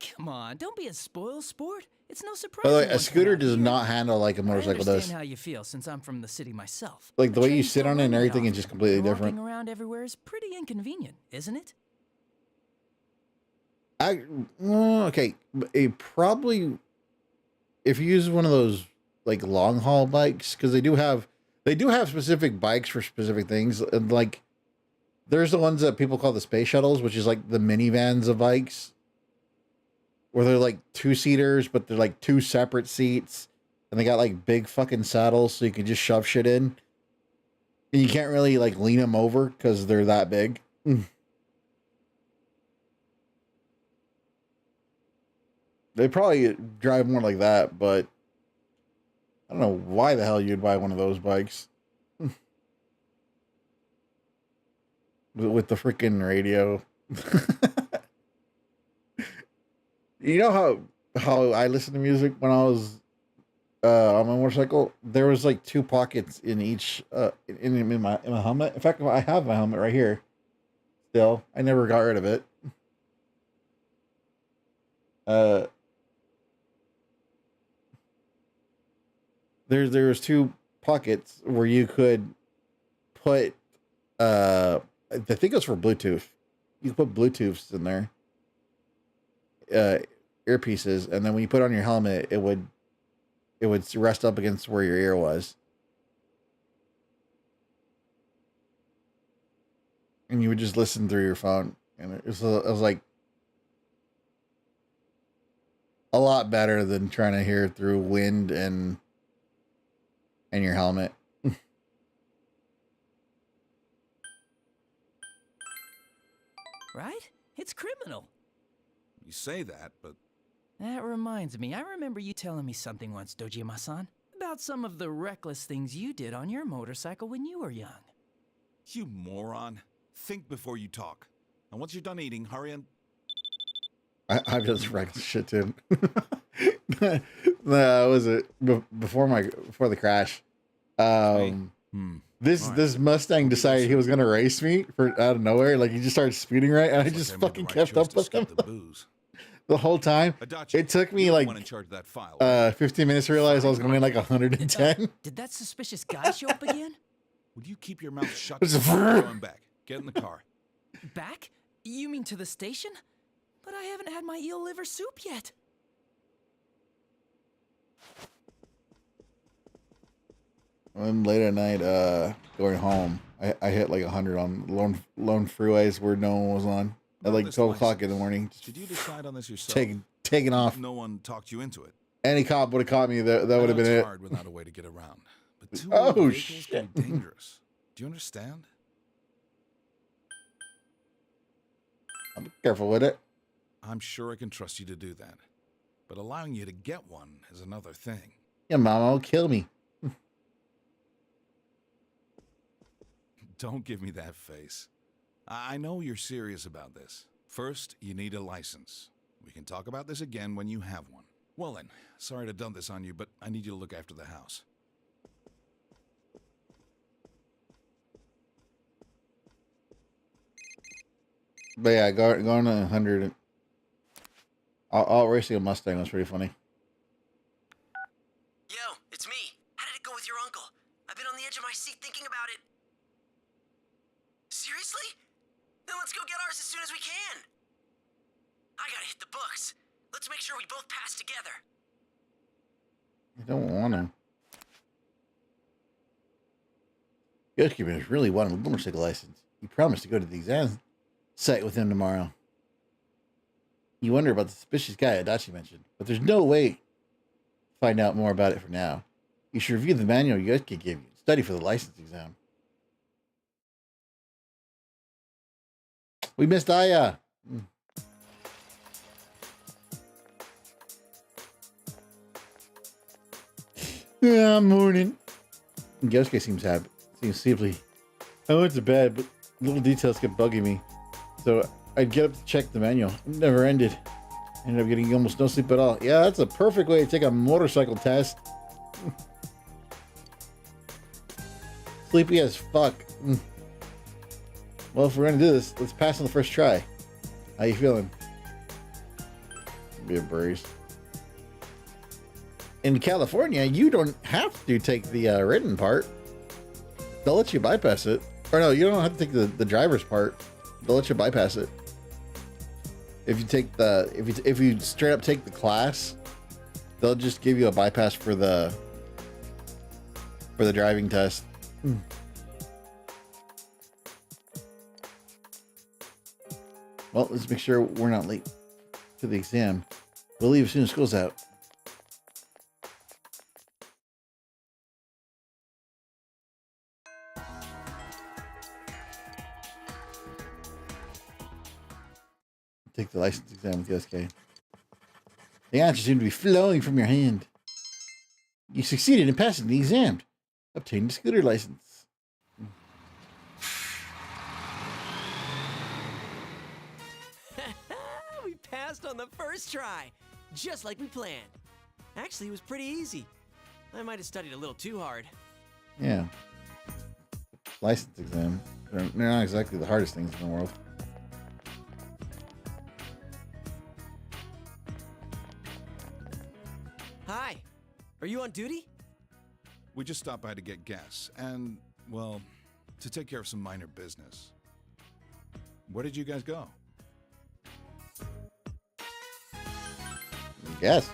Come on, don't be a spoil sport. It's no surprise. By the way, you a want scooter one out does here. not handle like a motorcycle I understand does. how you feel since I'm from the city myself. Like the A way you train's sit not on it and running everything is often. just completely different. Walking around everywhere is pretty inconvenient, isn't it? Okay, it probably if you use one of those like long haul bikes, because they do have specific bikes for specific things, and like there's the ones that people call the space shuttles, which is like the minivans of bikes, where they're like two-seaters, but they're like two separate seats, and they got like big fucking saddles, so you can just shove shit in, and you can't really like lean them over because they're that big. They probably drive more like that, but I don't know why the hell you'd buy one of those bikes. With the freaking radio. You know how I listen to music when I was on my motorcycle? There was like two pockets in each in my helmet. In fact, I have my helmet right here. Still, I never got rid of it. There was two pockets where you could put a I think it was for Bluetooth. You can put Bluetooths in there, earpieces, and then when you put on your helmet, it would rest up against where your ear was, and you would just listen through your phone, and it was like a lot better than trying to hear through wind and your helmet. Right? It's criminal. You say that, but That reminds me, I remember you telling me something once, Dojima-san, about some of the reckless things you did on your motorcycle when you were young. you moron. Think before you talk. And once you're done eating, hurry and... I've done some reckless shit too. No, was it before the crash? This Mustang decided he was gonna race me out of nowhere. Like he just started speeding right, and I just fucking kept up with him the whole time. It took me like 15 minutes to realize I was going like 110. Did that suspicious guy show up again? Would you keep your mouth shut? Going back. Get in the car. Back? You mean to the station? But I haven't had my eel liver soup yet. I'm late at night, going home. I hit like 100 on lone freeways where no one was on at like 12 o'clock in the morning. Did you decide on this yourself? Taking off. No one talked you into it. Any cop would have caught me. That would have been it. It's hard without a way to get around. But two vehicles can be dangerous. Do you understand? I'm careful with it. I'm sure I can trust you to do that. But allowing you to get one is another thing. Your mama will kill me. Don't give me that face. I know you're serious about this. First, you need a license. We can talk about this again when you have one. Well then, sorry to dump this on you, but I need you to look after the house. But yeah, going to 100. All racing a Mustang was pretty funny. Yo, it's me. How did it go with your uncle? I've been on the edge of my seat thinking about it. Seriously? Then let's go get ours as soon as we can. I gotta hit the books. Let's make sure we both pass together. I don't want to. Yosuke has really wanted a motorcycle license. He promised to go to the exam site with him tomorrow. You wonder about the suspicious guy Adachi mentioned, but there's no way to find out more about it for now. You should review the manual Yosuke gave you and study for the license exam. We missed Aya. Yeah, morning. Yosuke seems happy. Seems simply. I went to bed, but little details kept bugging me. So I'd get up to check the manual. It never ended. Ended up getting almost no sleep at all. Yeah, that's a perfect way to take a motorcycle test. Sleepy as fuck. Well, if we're gonna do this, let's pass on the first try. How you feeling? Be a breeze. In California, you don't have to take the written part. They'll let you bypass it. Or no, you don't have to take the driver's part. They'll let you bypass it. If you take if you straight up take the class, they'll just give you a bypass for the driving test. Well, let's make sure we're not late to the exam. We'll leave as soon as school's out. Take the license exam with Yosuke. The answers seem to be flowing from your hand. You succeeded in passing the exam. Obtained a scooter license. We passed on the first try, just like we planned. Actually, it was pretty easy. I might have studied a little too hard. Yeah. License exam. They're not exactly the hardest things in the world. Hi. Are you on duty? We just stopped by to get gas and, well, to take care of some minor business. Where did you guys go? Yes.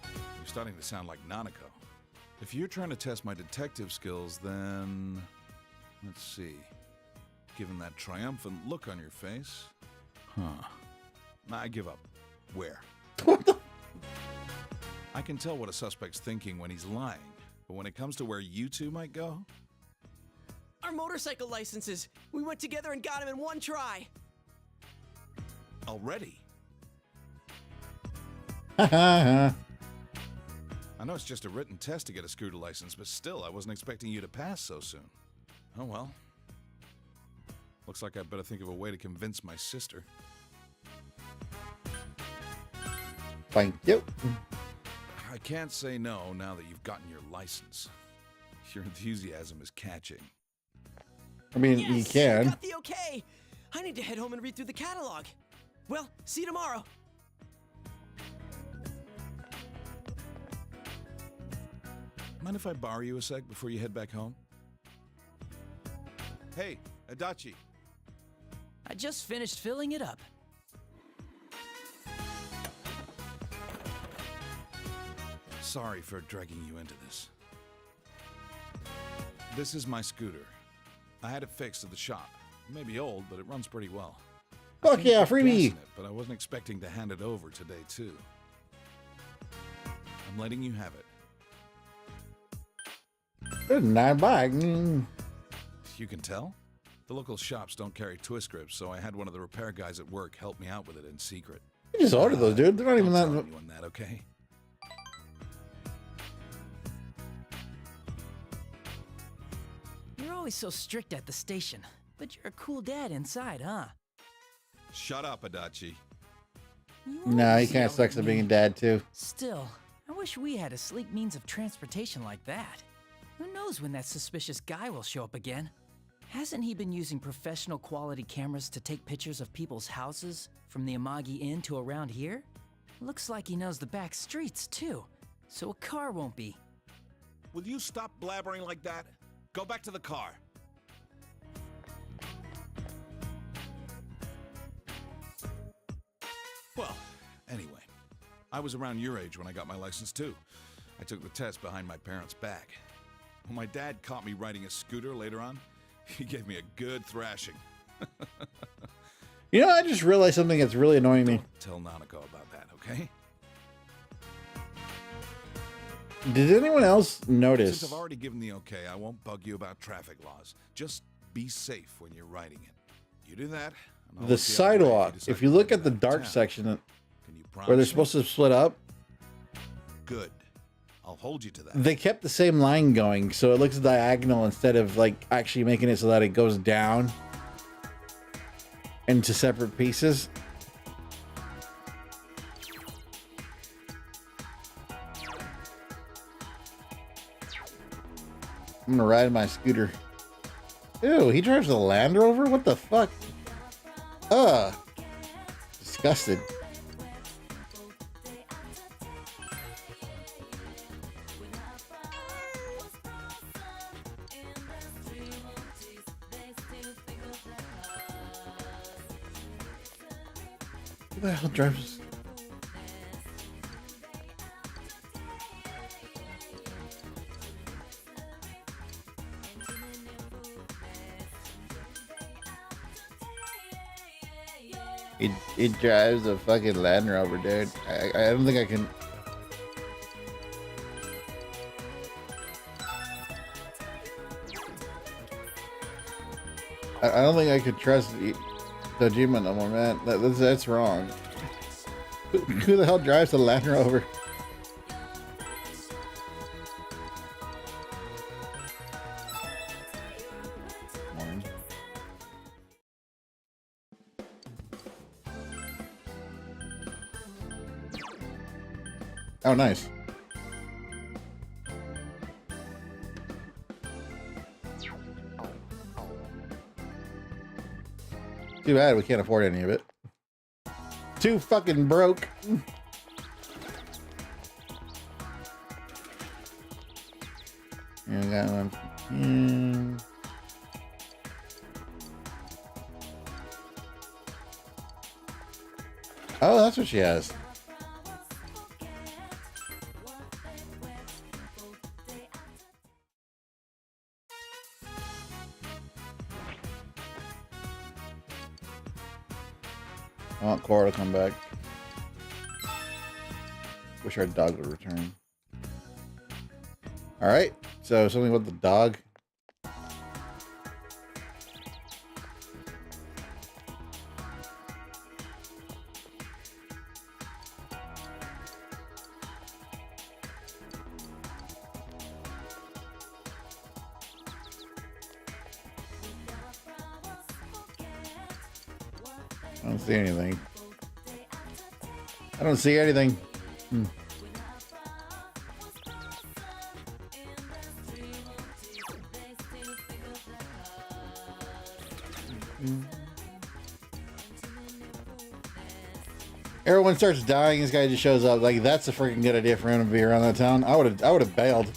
You're starting to sound like Nanako. If you're trying to test my detective skills, then... let's see. Given that triumphant look on your face... Huh. I give up. Where? I can tell what a suspect's thinking when he's lying, but when it comes to where you two might go... Our motorcycle licenses! We went together and got them in one try! Already? Ha I know it's just a written test to get a scooter license, but still, I wasn't expecting you to pass so soon. Oh well. Looks like I'd better think of a way to convince my sister. Thank you. I can't say no now that you've gotten your license. Your enthusiasm is catching. I mean, Yes, you I can. got the okay! I need to head home and read through the catalog. Well, see you tomorrow. Mind if I borrow you a sec before you head back home? Hey, Adachi. I just finished filling it up. Sorry for dragging you into this. This is my scooter. I had it fixed at the shop. It may be old, but it runs pretty well. I Fuck came yeah, up with freebie. gas in it, but I wasn't expecting to hand it over today, too. I'm letting you have it. Good night, bye. You can tell? The local shops don't carry twist grips, so I had one of the repair guys at work help me out with it in secret. You just ordered those, dude. They're not even Don't that. tell anyone that, okay? You're always so strict at the station, but you're a cool dad inside, huh? Shut up, Adachi. You No, he always kind yell of sucks at at being a me. dad, too. Still, I wish we had a sleek means of transportation like that. Who knows when that suspicious guy will show up again? Hasn't he been using professional quality cameras to take pictures of people's houses from the Amagi Inn to around here? Looks like he knows the back streets, too, so a car won't be. Will you stop blabbering like that? Go back to the car. Well, anyway, I was around your age when I got my license too. I took the test behind my parents' back. When my dad caught me riding a scooter later on, he gave me a good thrashing. You know, I just realized something that's really annoying me. Don't tell Nanako about that, okay? Did anyone else notice? Since I've already given the okay, I won't bug you about traffic laws. Just be safe when you're riding it. You do that, and I'll The look the other way sidewalk, decide if you to look go at the back to dark town. section Can you promise where they're me? supposed to split up, Good. I'll hold you to that. they kept the same line going, so it looks diagonal instead of like actually making it so that it goes down into separate pieces. I'm gonna ride my scooter. Ew, he drives a Land Rover? What the fuck? Disgusted. Who the hell drives? It drives a fucking Land Rover, dude. I don't think I can. I don't think I could trust Dojima no more, man. That's wrong. Who the hell drives a Land Rover? Oh, nice. Too bad we can't afford any of it. Too fucking broke. Yeah, I got one. Oh, that's what she has. I want Cora to come back. Wish our dog would return. Alright, so something with the dog. I don't see anything. I don't see anything. Everyone starts dying. This guy just shows up. Like, that's a freaking good idea for him to be around that town. I would have bailed.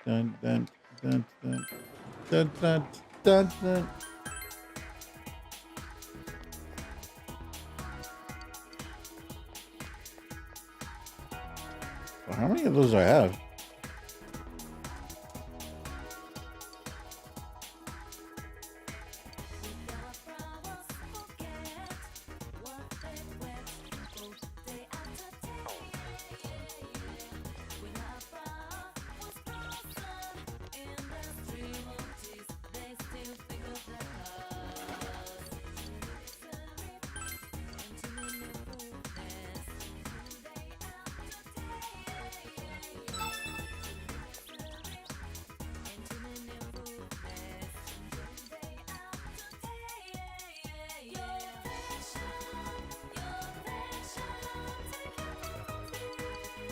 Dun, dun, dun, dun, dun, dun, dun, dun. Well, how many of those do I have?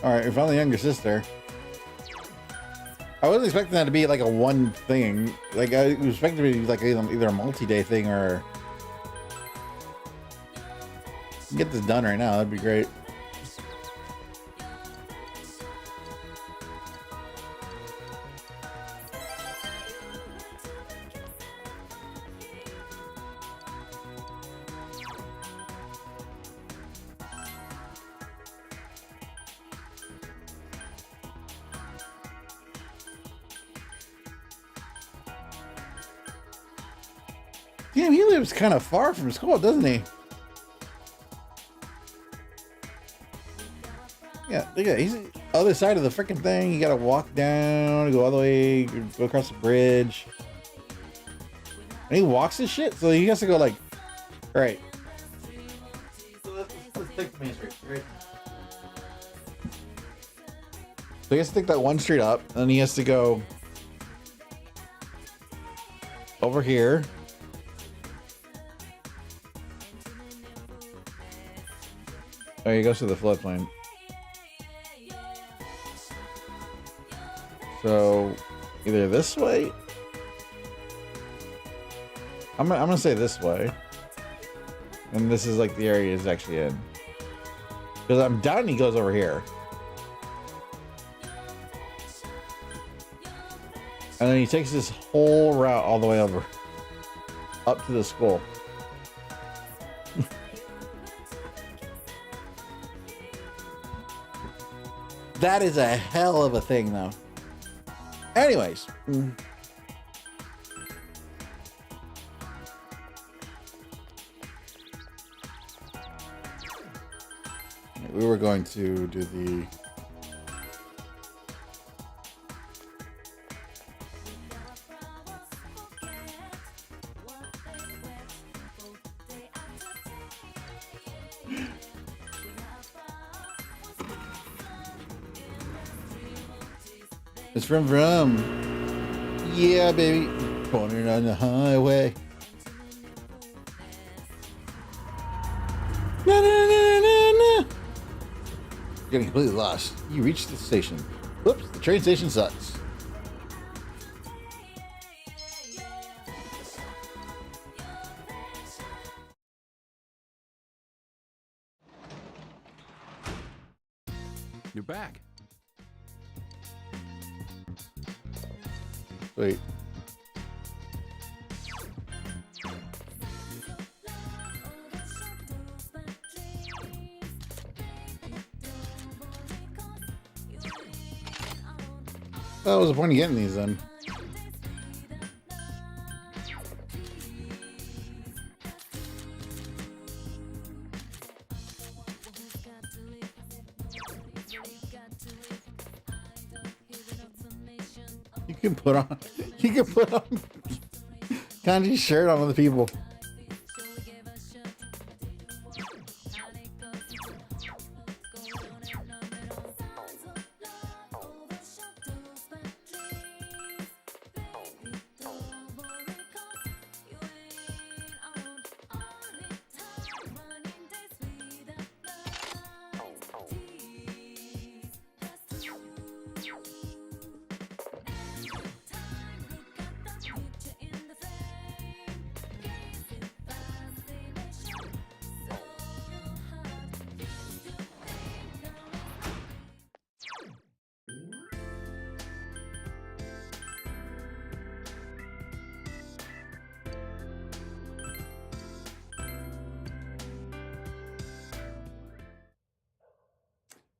Alright, we found the younger sister. I wasn't expecting that to be like a one thing. Like, I was expecting it to be like either a multi-day thing or... Get this done right now, that'd be great. Damn, he lives kind of far from school, doesn't he? Yeah, look at that. He's the other side of the freaking thing. You gotta walk down, go all the way, go across the bridge. And he walks his shit, so he has to go like, all right. So let's take the main street, right? So he has to take that one street up, and then he has to go over here. Oh, he goes to the floodplain. So, either this way. I'm gonna say this way. And this is like the area he's actually in. Because I'm down, he goes over here. And then he takes this whole route all the way over. Up to the school. That is a hell of a thing, though. Anyways. We were going to do the... It's from. Yeah, baby. Cornered on the highway. Na, na, na, na, na. Getting completely lost. You reached the station. Whoops, the train station sucks. bag. Wait. What was the point of getting these then? You can put on Kanji's shirt on other people.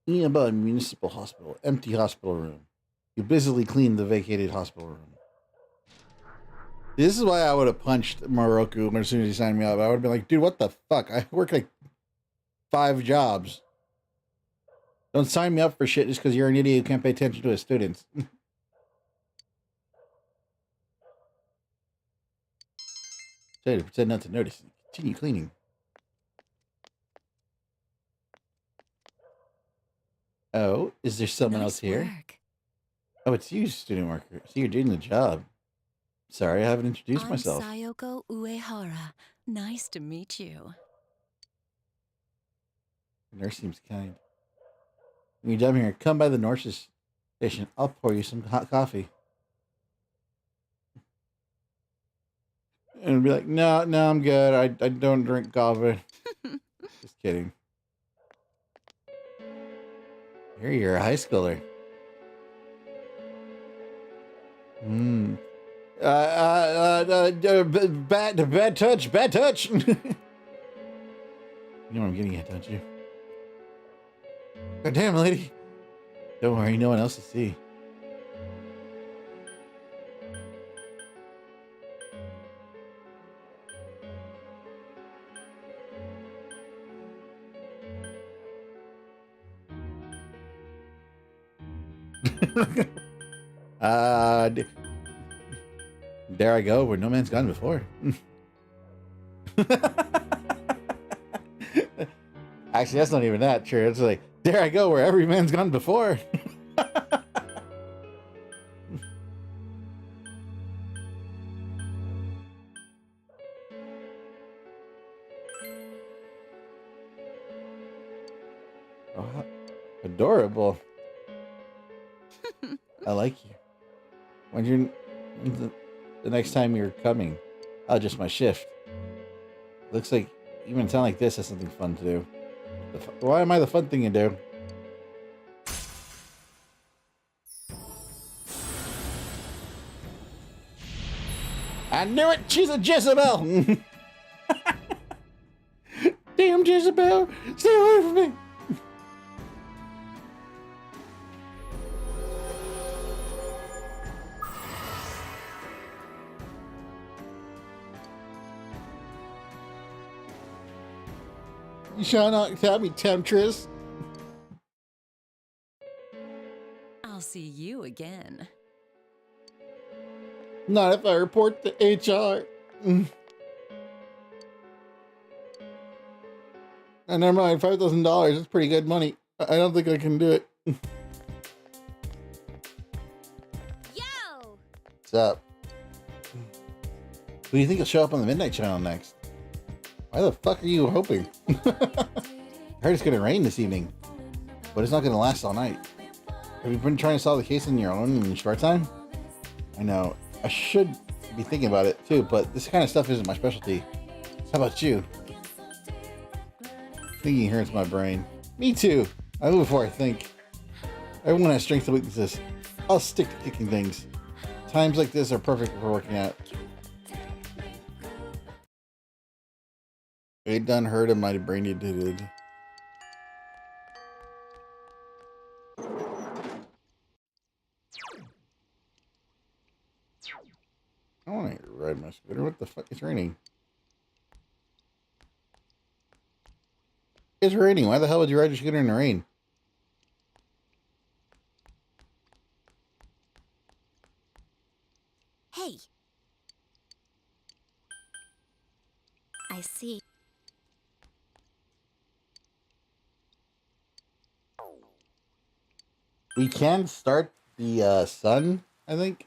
Nieghbor Municipal Hospital, empty hospital room. You busily clean the vacated hospital room. This is why I would have punched Moroku as soon as he signed me up. I would have been like, dude, what the fuck? I work like 5 jobs. Don't sign me up for shit just because you're an idiot who can't pay attention to his students. Try to pretend not to notice. Continue cleaning. Oh, is there someone else here? Oh, it's you, student worker. So you're doing the job. Sorry, I haven't introduced myself. Sayoko Uehara. Nice to meet you. The nurse seems kind. When you're done here, come by the nurse's station. I'll pour you some hot coffee. And be like, no, I'm good. I don't drink coffee. Just kidding. Here, you're a high schooler. Bad touch. You know what I'm getting at, don't you? God damn, lady. Don't worry, no one else will see. There I go, where no man's gone before. Actually, that's not even that true. It's like, there I go, where every man's gone before. Oh, adorable. I like you. When the next time you're coming, I'll adjust my shift. Looks like even a town like this has something fun to do. Why am I the fun thing to do? I knew it! She's a Jezebel! Damn Jezebel! Stay away from me! You shall not tell me, temptress. I'll see you again. Not if I report to HR. And never mind, $5,000 is pretty good money. I don't think I can do it. Yo! What's up? Who do you think will show up on the Midnight Channel next? Why the fuck are you hoping? I heard it's gonna rain this evening, but it's not gonna last all night. Have you been trying to solve the case on your own in your spare time? I know, I should be thinking about it too, but this kind of stuff isn't my specialty. How about you? Thinking hurts my brain. Me too. I move before I think. Everyone has strengths and weaknesses. I'll stick to kicking things. Times like this are perfect for working out. It done hurt him, my brain did. I want to ride my scooter. What the fuck? It's raining. It's raining. Why the hell would you ride your scooter in the rain? Hey. I see. We can start the sun, I think.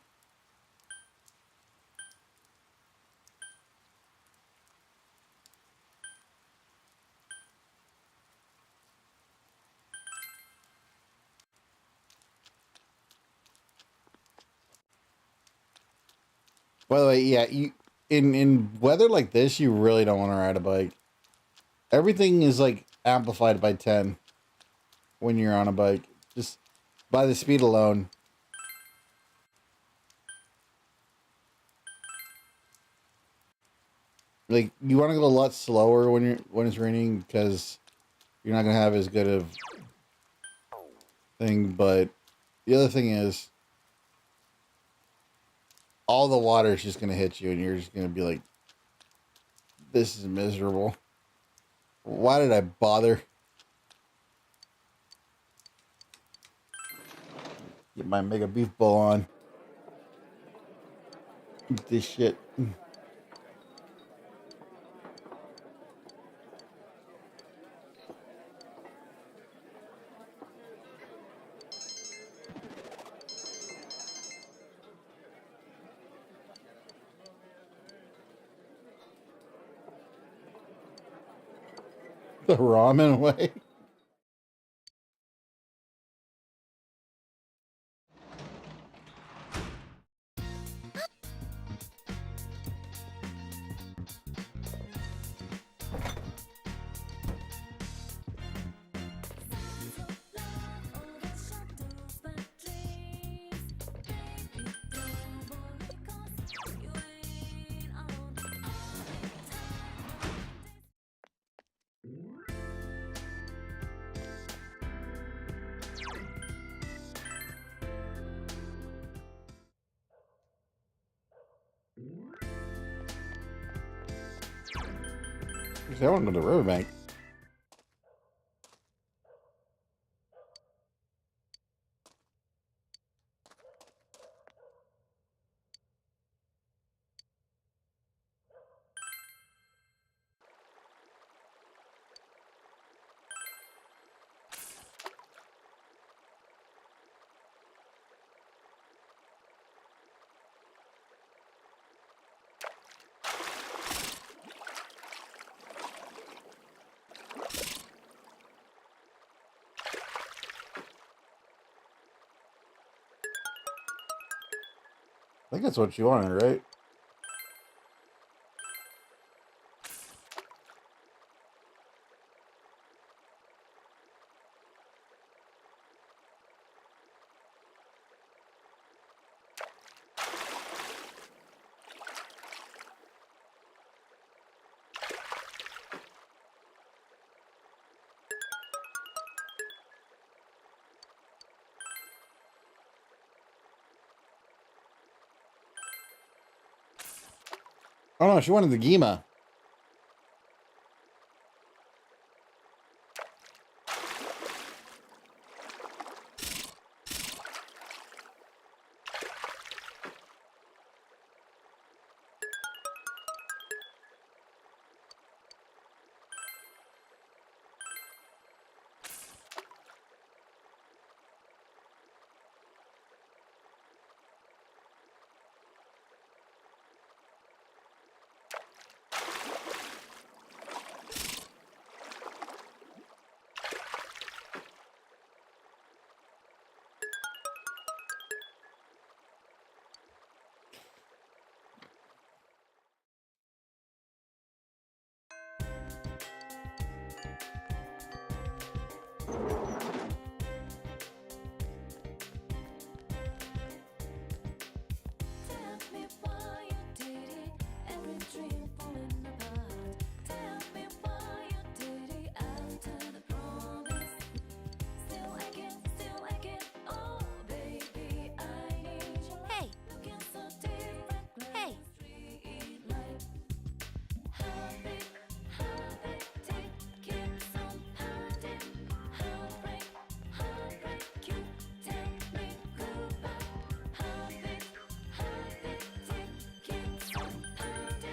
By the way, yeah, you in weather like this, you really don't want to ride a bike. Everything is like amplified by 10 when you're on a bike, just by the speed alone. Like you want to go a lot slower when it's raining because you're not gonna have as good of thing. But the other thing is, all the water is just gonna hit you, and you're just gonna be like, "This is miserable. Why did I bother?" Get my mega beef bowl on. Eat this shit. The ramen way. I want to go to the riverbank. I think that's what you wanted, right? Oh no, she wanted the Gima.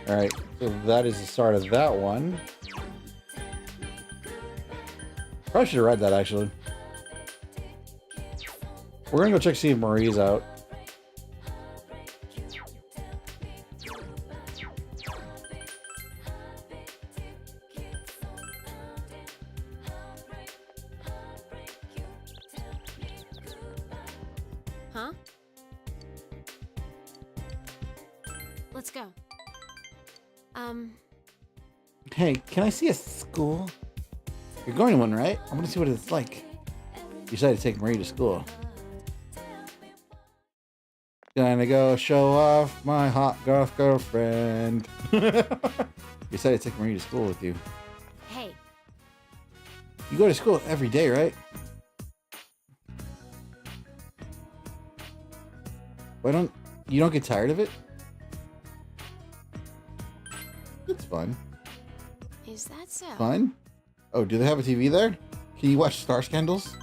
Alright, so that is the start of that one. Probably should have read that, actually. We're gonna go check see if Marie's out. Huh? Let's go. Hey, can I see a school? You're going to one, right? I want to see what it's like. You decided to take Marie to school. Gonna go show off my hot girlfriend. You decided to take Marie to school with you. Hey, You go to school every day, right? You don't get tired of it? It's fun. is that so? Fun? Oh, do they have a TV there? Can you watch Star Scandals?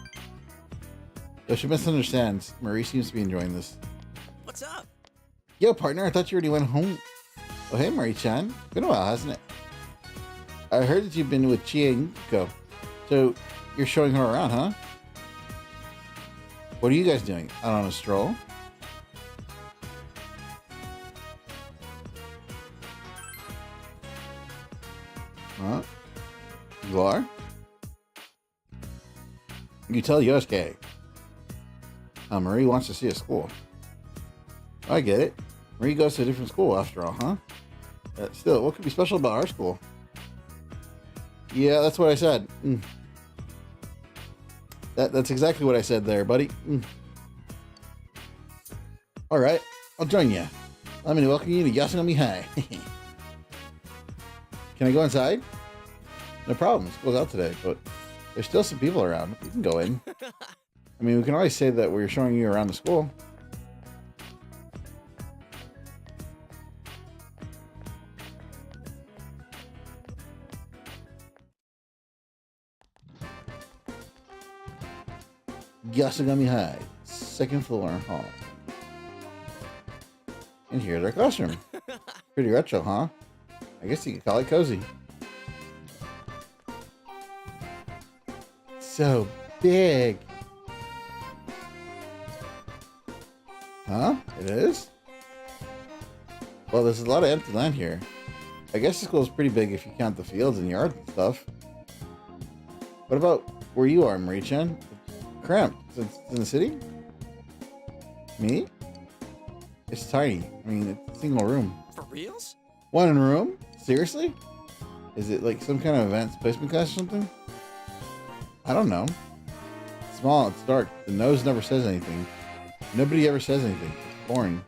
Though she misunderstands. Marie seems to be enjoying this. What's up? Yo, partner, I thought you already went home. Oh, hey, Marie-chan. Been a while, hasn't it? I heard that you've been with Chie and Yuko. So, you're showing her around, huh? What are you guys doing? Out on a stroll? Huh? You are? You tell Yosuke. Marie wants to see a school. I get it. Marie goes to a different school after all, huh? Still, what could be special about our school? Yeah, that's what I said. That's exactly what I said there, buddy. All right, I'll join you. I'm going to welcome you to Yasunami High. Can I go inside? No problem. School's out today, but there's still some people around. We can go in. I mean, we can always say that we're showing you around the school. Yasugami High, second floor hall. And here's our classroom. Pretty retro, huh? I guess you could call it cozy. So big. Huh? It is? Well, there's a lot of empty land here. I guess the school is pretty big if you count the fields and yards and stuff. What about where you are, Marie-chan? Cramped since it's in the city? Me? It's tiny. I mean, it's a single room. For reals? One room? Seriously? Is it like some kind of advanced placement class or something? I don't know. It's small, it's dark. The nose never says anything. Nobody ever says anything. It's boring.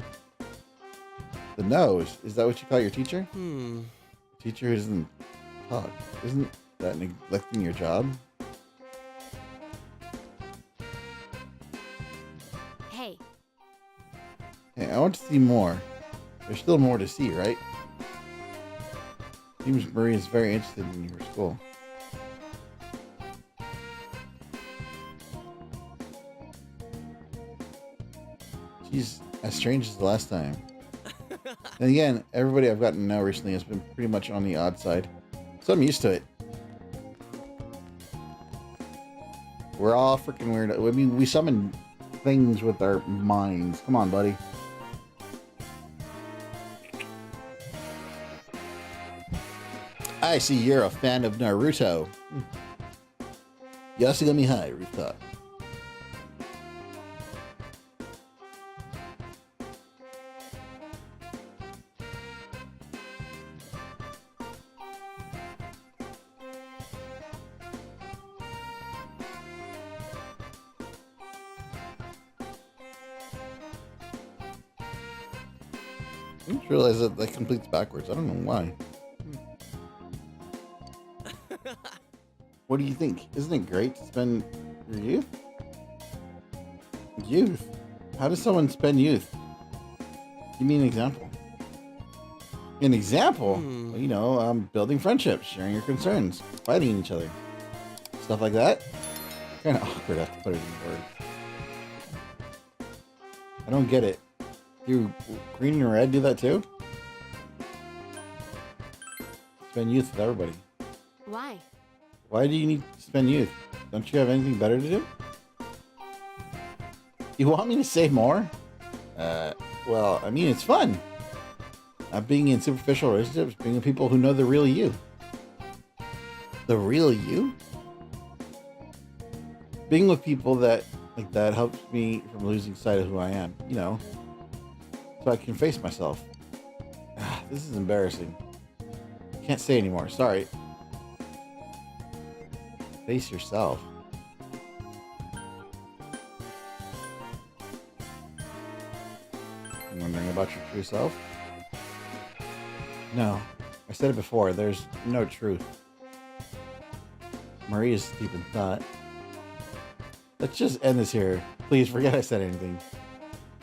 The nose? Is that what you call your teacher? Teacher who doesn't talk. Isn't that neglecting your job? Hey, Hey, I want to see more. There's still more to see, right? Seems Marie is very interested in your school. She's as strange as the last time. And again, everybody I've gotten to know recently has been pretty much on the odd side. So I'm used to it. We're all freaking weird. I mean, we summon things with our minds. Come on, buddy. I see you're a fan of Naruto. Yasugami High, rooftop. I just realized that completes backwards. I don't know why. What do you think? Isn't it great to spend your youth? Youth? How does someone spend youth? Give me an example. An example? Well, you know, building friendships, sharing your concerns, fighting each other. Stuff like that. Kind of awkward to have to put it in words. I don't get it. Do green and red do that too? spend youth with everybody. Why? Why do you need to spend youth? Don't you have anything better to do? You want me to say more? Well, I mean, it's fun. Not being in superficial relationships, being with people who know the real you. The real you? Being with people that like that helps me from losing sight of who I am, you know, so I can face myself. This is embarrassing. Can't say anymore. Sorry. Face yourself. You wondering about your true self? No. I said it before. There's no truth. Marie is deep in thought. Let's just end this here. Please forget I said anything.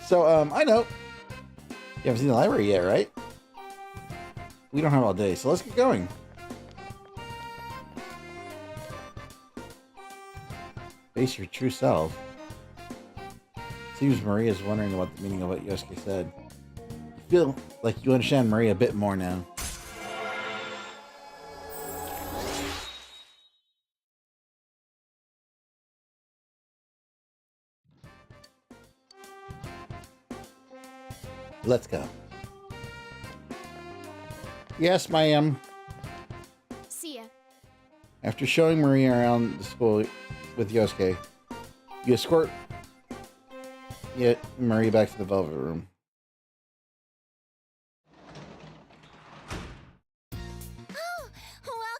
So, I know. You haven't seen the library yet, right? We don't have all day, so let's get going. Face your true self. Seems Maria is wondering about the meaning of what Yosuke said. You feel like you understand Maria a bit more now. Let's go. Yes, ma'am. See ya. After showing Maria around the school with Yosuke, you escort Maria back to the Velvet Room. Oh,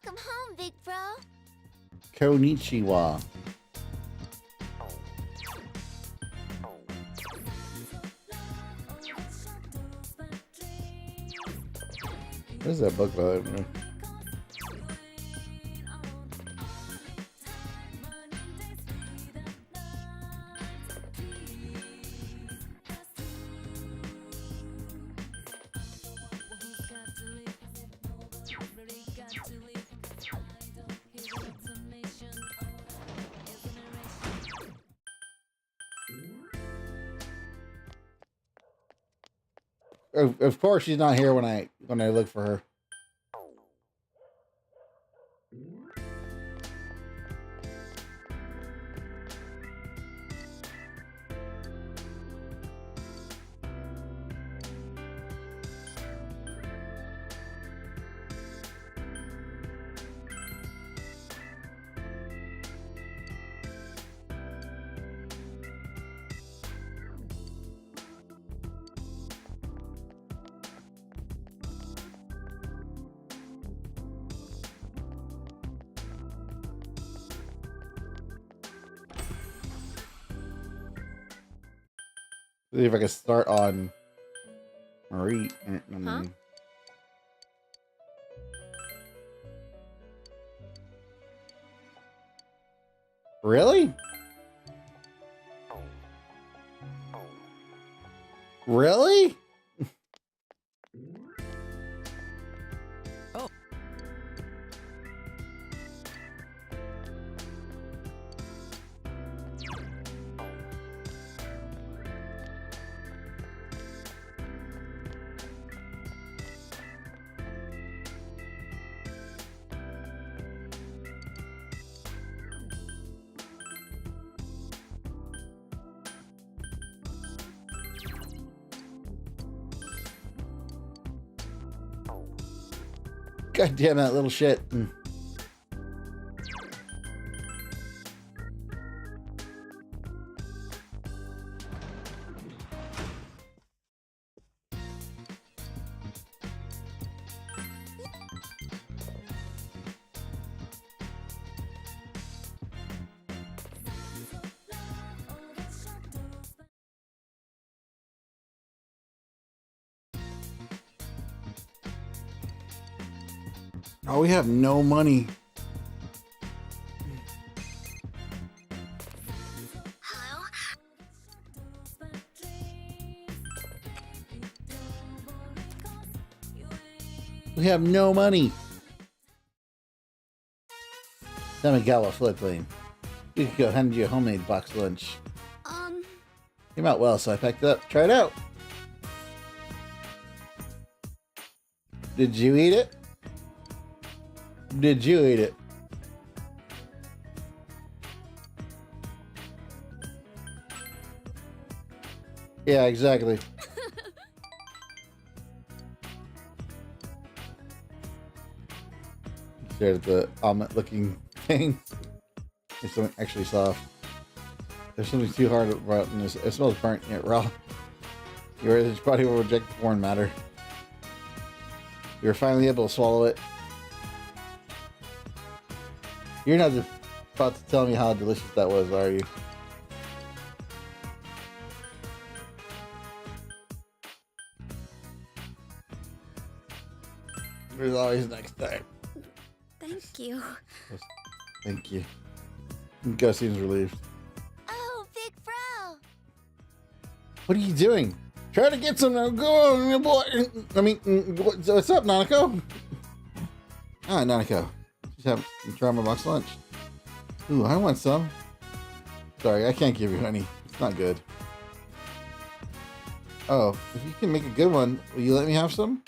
welcome home, big bro. Konnichiwa. What is that book about? Of course, she's not here when I look for her. See if I can start on Marie. Huh? Really? Really? Oh. God damn that little shit. Oh, we have no money. Hello? We have no money. Namigawa floodplain. You could go hand you a homemade box lunch. Came out well, so I packed it up. Try it out. Did you eat it? Did you eat it? Yeah, exactly. There's the omelet looking thing. It's something actually soft. There's something too hard about this. It smells burnt yet raw. Your body will reject foreign matter. You're finally able to swallow it. You're not just about to tell me how delicious that was, are you? There's always next time. Thank you. Thank you. Gus seems relieved. Oh, Big Bro. What are you doing? Try to get some. Go on, boy. I mean, what's up, Nanako? Ah, Nanako. Just have try my box lunch. Ooh, I want some. Sorry, I can't give you any. It's not good. Oh, if you can make a good one, will you let me have some?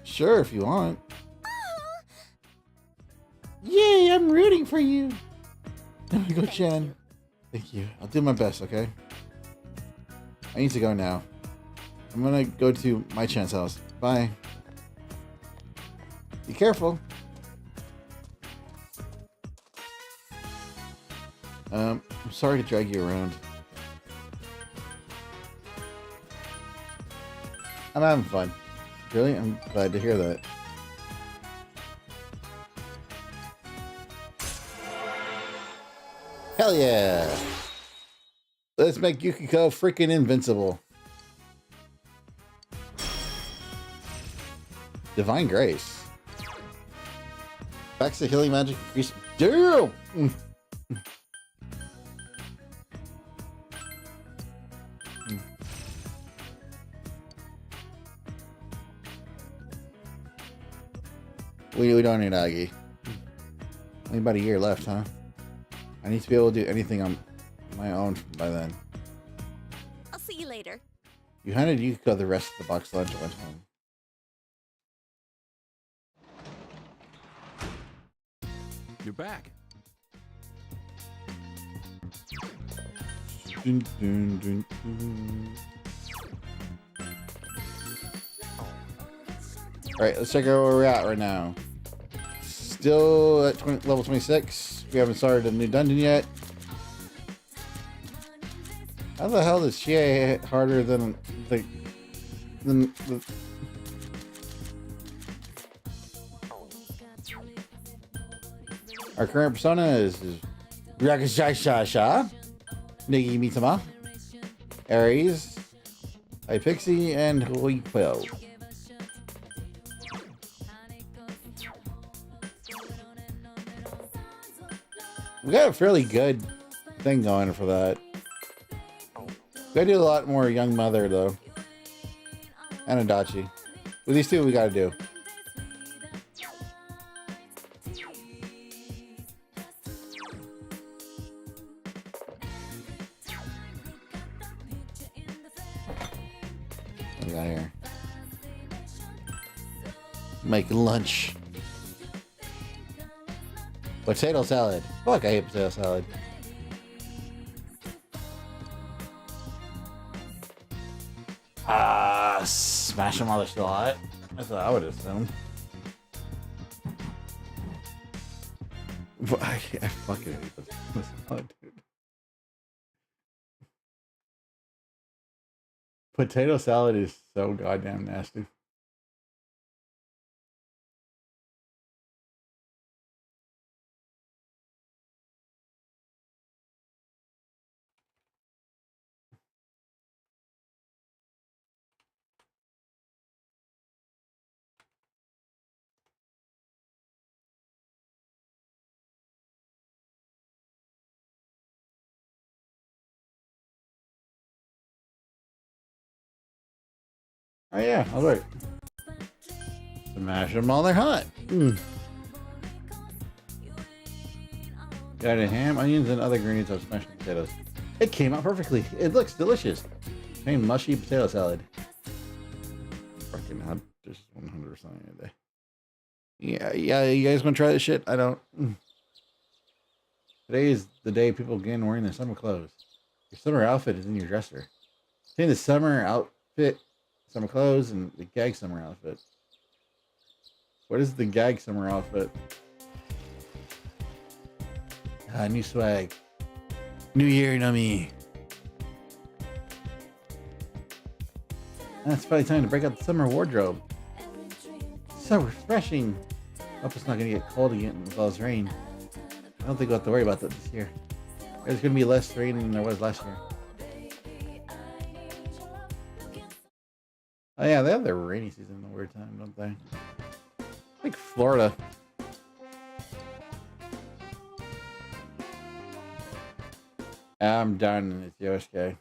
Sure, if you want. Yay, I'm rooting for you. Go, Chen. Thank you. I'll do my best, okay? I need to go now. I'm gonna go to my Chan's house. Bye. Be careful. I'm sorry to drag you around. I'm having fun. Really? I'm glad to hear that. Hell yeah! Let's make Yukiko freaking invincible. Divine Grace. Backs to healing magic increase. Damn! We don't need Aggie. Only about a year left, huh? I need to be able to do anything on my own by then. I'll see you later. You handed Yukiko the rest of the box lunch and went home. You're back. Dun, dun, dun, dun. Alright, let's check out where we're at right now. Still at level 26. We haven't started a new dungeon yet. How the hell is she hit harder than the our current persona is Rakashashasha, Nigi Mitama, Aries, Hypixie, and Huipo. We got a fairly good thing going for that. We gotta do a lot more Young Mother though. And Adachi. With these two we gotta do. What do we got here? Make lunch. Potato salad. Fuck, I hate potato salad. Smash them while they're still hot. That's what I would assume. But I fucking hate potato salad, dude. Potato salad is so goddamn nasty. Oh yeah, all right. Smash them while they're hot. Got a ham, onions, and other ingredients of smashed potatoes. It came out perfectly. It looks delicious. Plain mushy potato salad. Fucking hot, just 100% a day. Yeah, you guys want to try this shit? I don't. Today is the day people begin wearing their summer clothes. Your summer outfit is in your dresser. Between the summer outfit, summer clothes, and the gag summer outfit. What is the gag summer outfit? New swag. New year, no me. It's probably time to break out the summer wardrobe. So refreshing. Hope it's not going to get cold again with all this rain. I don't think we'll have to worry about that this year. There's going to be less rain than there was last year. Oh yeah, they have their rainy season in the weird time, don't they? Like Florida. I'm done. It's Yosuke.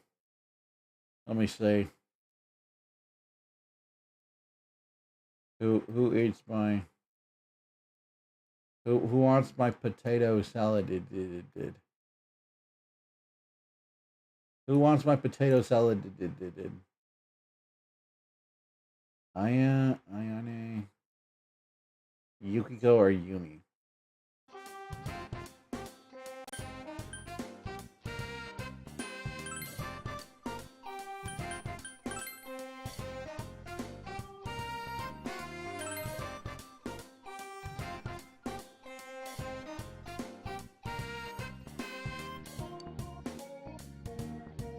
Let me see. Who eats my... Who wants my potato salad? Who wants my potato salad? Ayane, Yukiko, or Yumi?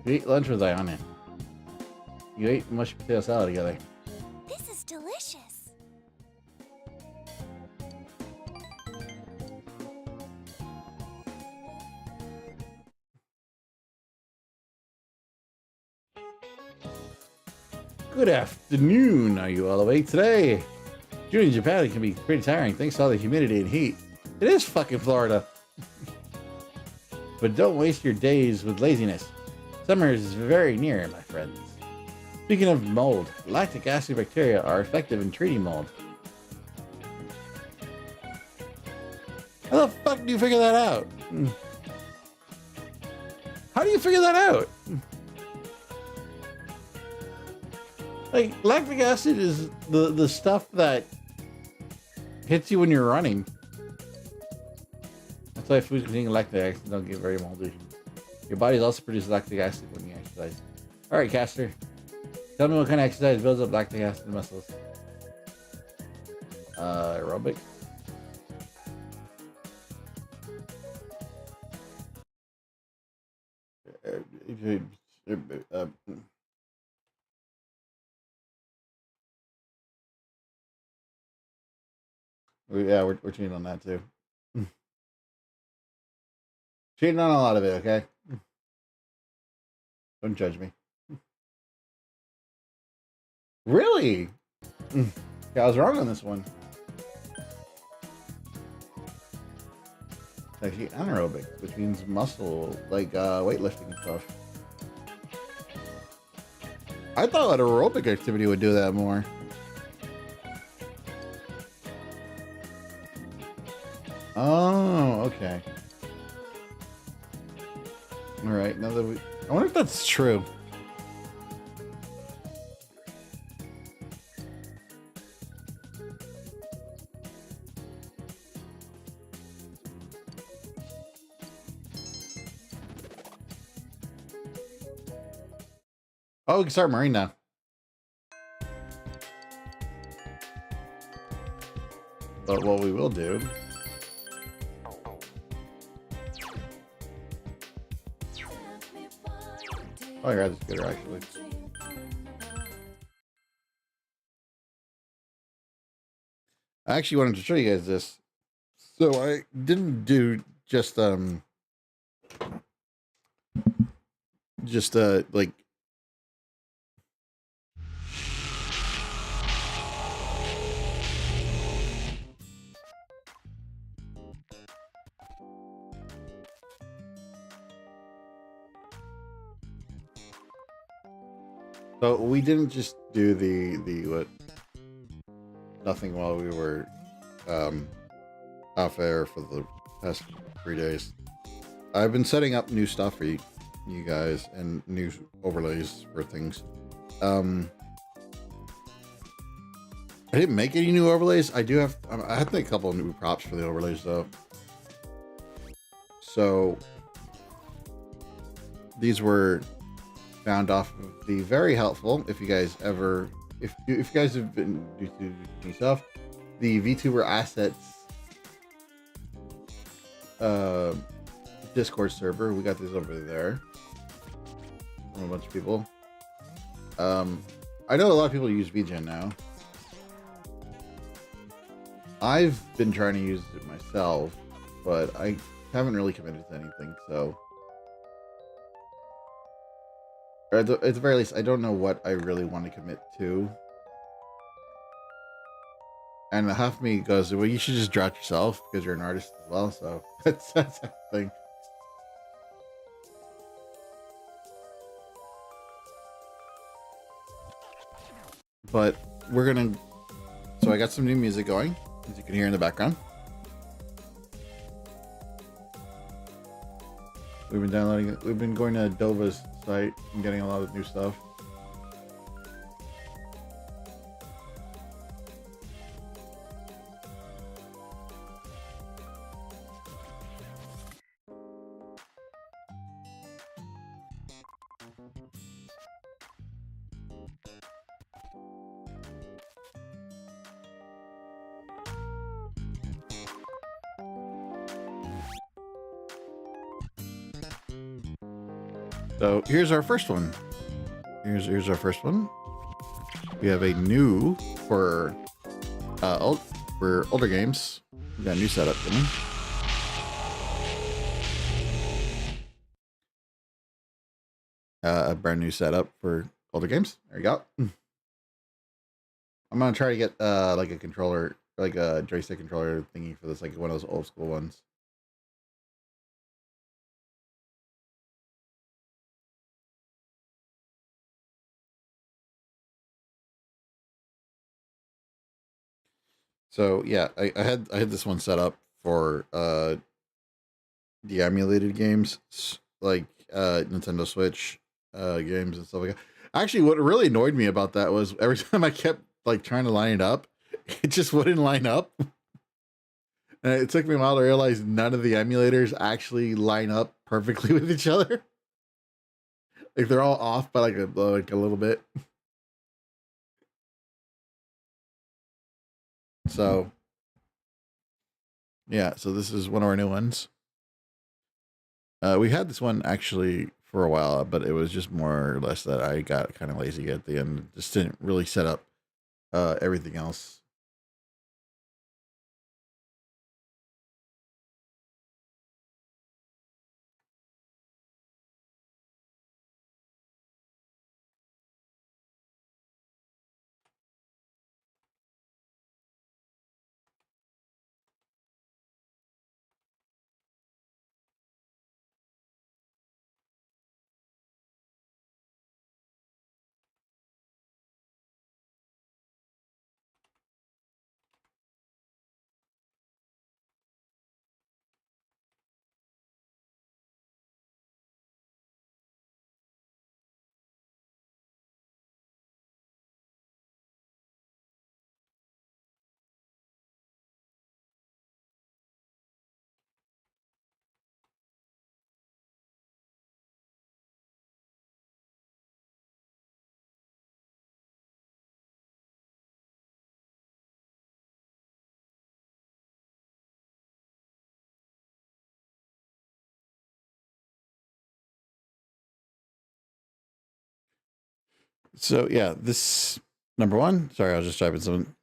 You ate lunch with Ayane. You ate mashed potato salad together. This is delicious. Good afternoon. Are you all awake today? June in Japan can be pretty tiring thanks to all the humidity and heat. It is fucking Florida. But don't waste your days with laziness. Summer is very near, my friends. Speaking of mold, lactic acid bacteria are effective in treating mold. How the fuck do you figure that out? How do you figure that out? Like, lactic acid is the stuff that hits you when you're running. That's why foods containing lactic acid don't get very moldy. Your body also produces lactic acid when you exercise. Alright, Castor. Tell me what kind of exercise builds up lactic acid in muscles. Aerobic. Yeah, we're cheating on that too. Cheating on a lot of it, okay? Don't judge me. Really? Yeah, I was wrong on this one. It's actually anaerobic, which means muscle, like weightlifting and stuff. I thought aerobic activity would do that more. Oh, okay. All right, now that I wonder if that's true. Oh, we can start marine now. But what we will do... Oh, yeah, that's good, actually. I actually wanted to show you guys this. So I didn't do just like... So we didn't just do the what? Nothing while we were off air for the past 3 days. I've been setting up new stuff for you guys and new overlays for things. I didn't make any new overlays. I have to make a couple of new props for the overlays though. So these were found off of the very helpful. If you guys ever, if you guys have been doing stuff, the VTuber assets Discord server. We got these over there from a bunch of people. I know a lot of people use VGen now. I've been trying to use it myself, but I haven't really committed to anything, so or at the very least, I don't know what I really want to commit to. And half of me goes, well, you should just draw it yourself because you're an artist as well, so that's the thing. But we're gonna, so I got some new music going, as you can hear in the background. We've been downloading it. We've been going to DOVA's site and getting a lot of new stuff. So here's our first one. Here's our first one. We have a new for older games. We got a new setup going. A brand new setup for older games. There you go. I'm gonna try to get like a controller, like a joystick controller thingy for this, like one of those old school ones. So yeah, I had this one set up for the emulated games, like Nintendo Switch games and stuff like that. Actually, what really annoyed me about that was every time I kept like trying to line it up, it just wouldn't line up. And it took me a while to realize none of the emulators actually line up perfectly with each other. Like they're all off by like a little bit. So yeah, so this is one of our new ones. We had this one actually for a while, but it was just more or less that I got kind of lazy at the end. Just didn't really set up everything else. So yeah, this number one. Sorry, I was just typing something.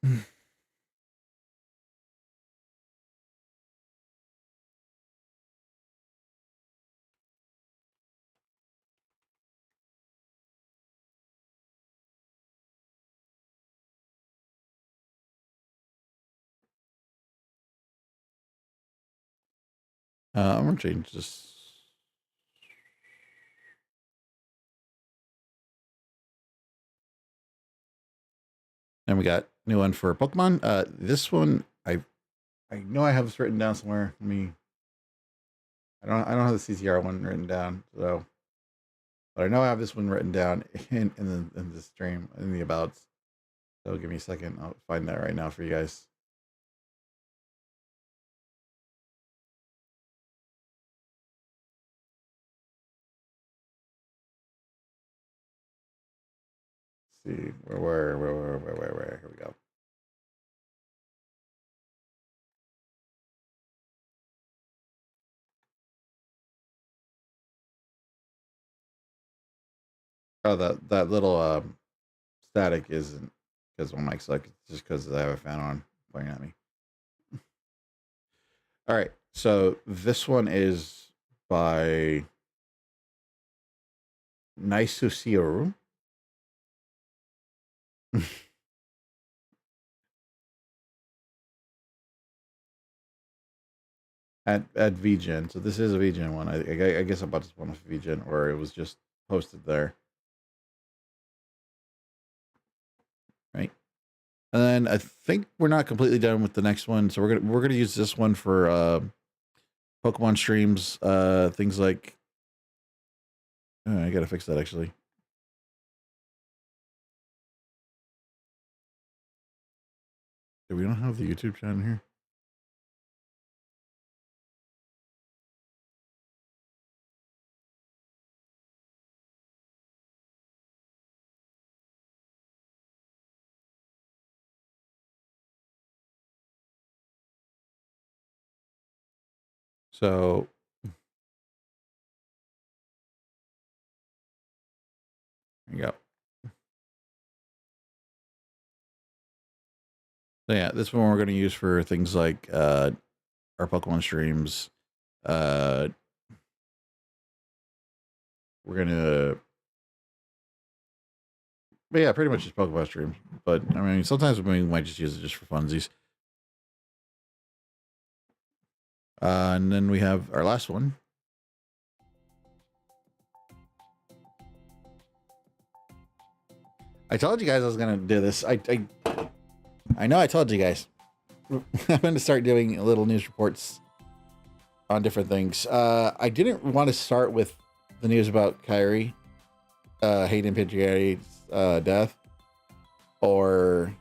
I'm gonna change this. And we got new one for Pokemon. This one I know I have this written down somewhere. Let me. I don't have the CCR one written down, so but I know I have this one written down in the stream in the abouts. So give me a second. I'll find that right now for you guys. Let's see where? Here we go. Oh, that little static isn't because my mic's like, it's just because I have a fan on pointing at me. All right, so this one is by Naisusiru. at VGen. So this is a VGen one. I guess I bought this one off VGen, or it was just posted there. Right. And then I think we're not completely done with the next one. So we're gonna use this one for Pokemon streams, things like I gotta fix that actually. We don't have the YouTube channel here. So there you go. So yeah, this one we're going to use for things like our Pokemon streams. We're going to, but yeah, pretty much just Pokemon streams. But I mean, sometimes we might just use it just for funsies. And then we have our last one. I told you guys I was going to do this. I know I told you guys. I'm going to start doing little news reports on different things. I didn't want to start with the news about Kyrie, Hayden Panettiare's death, or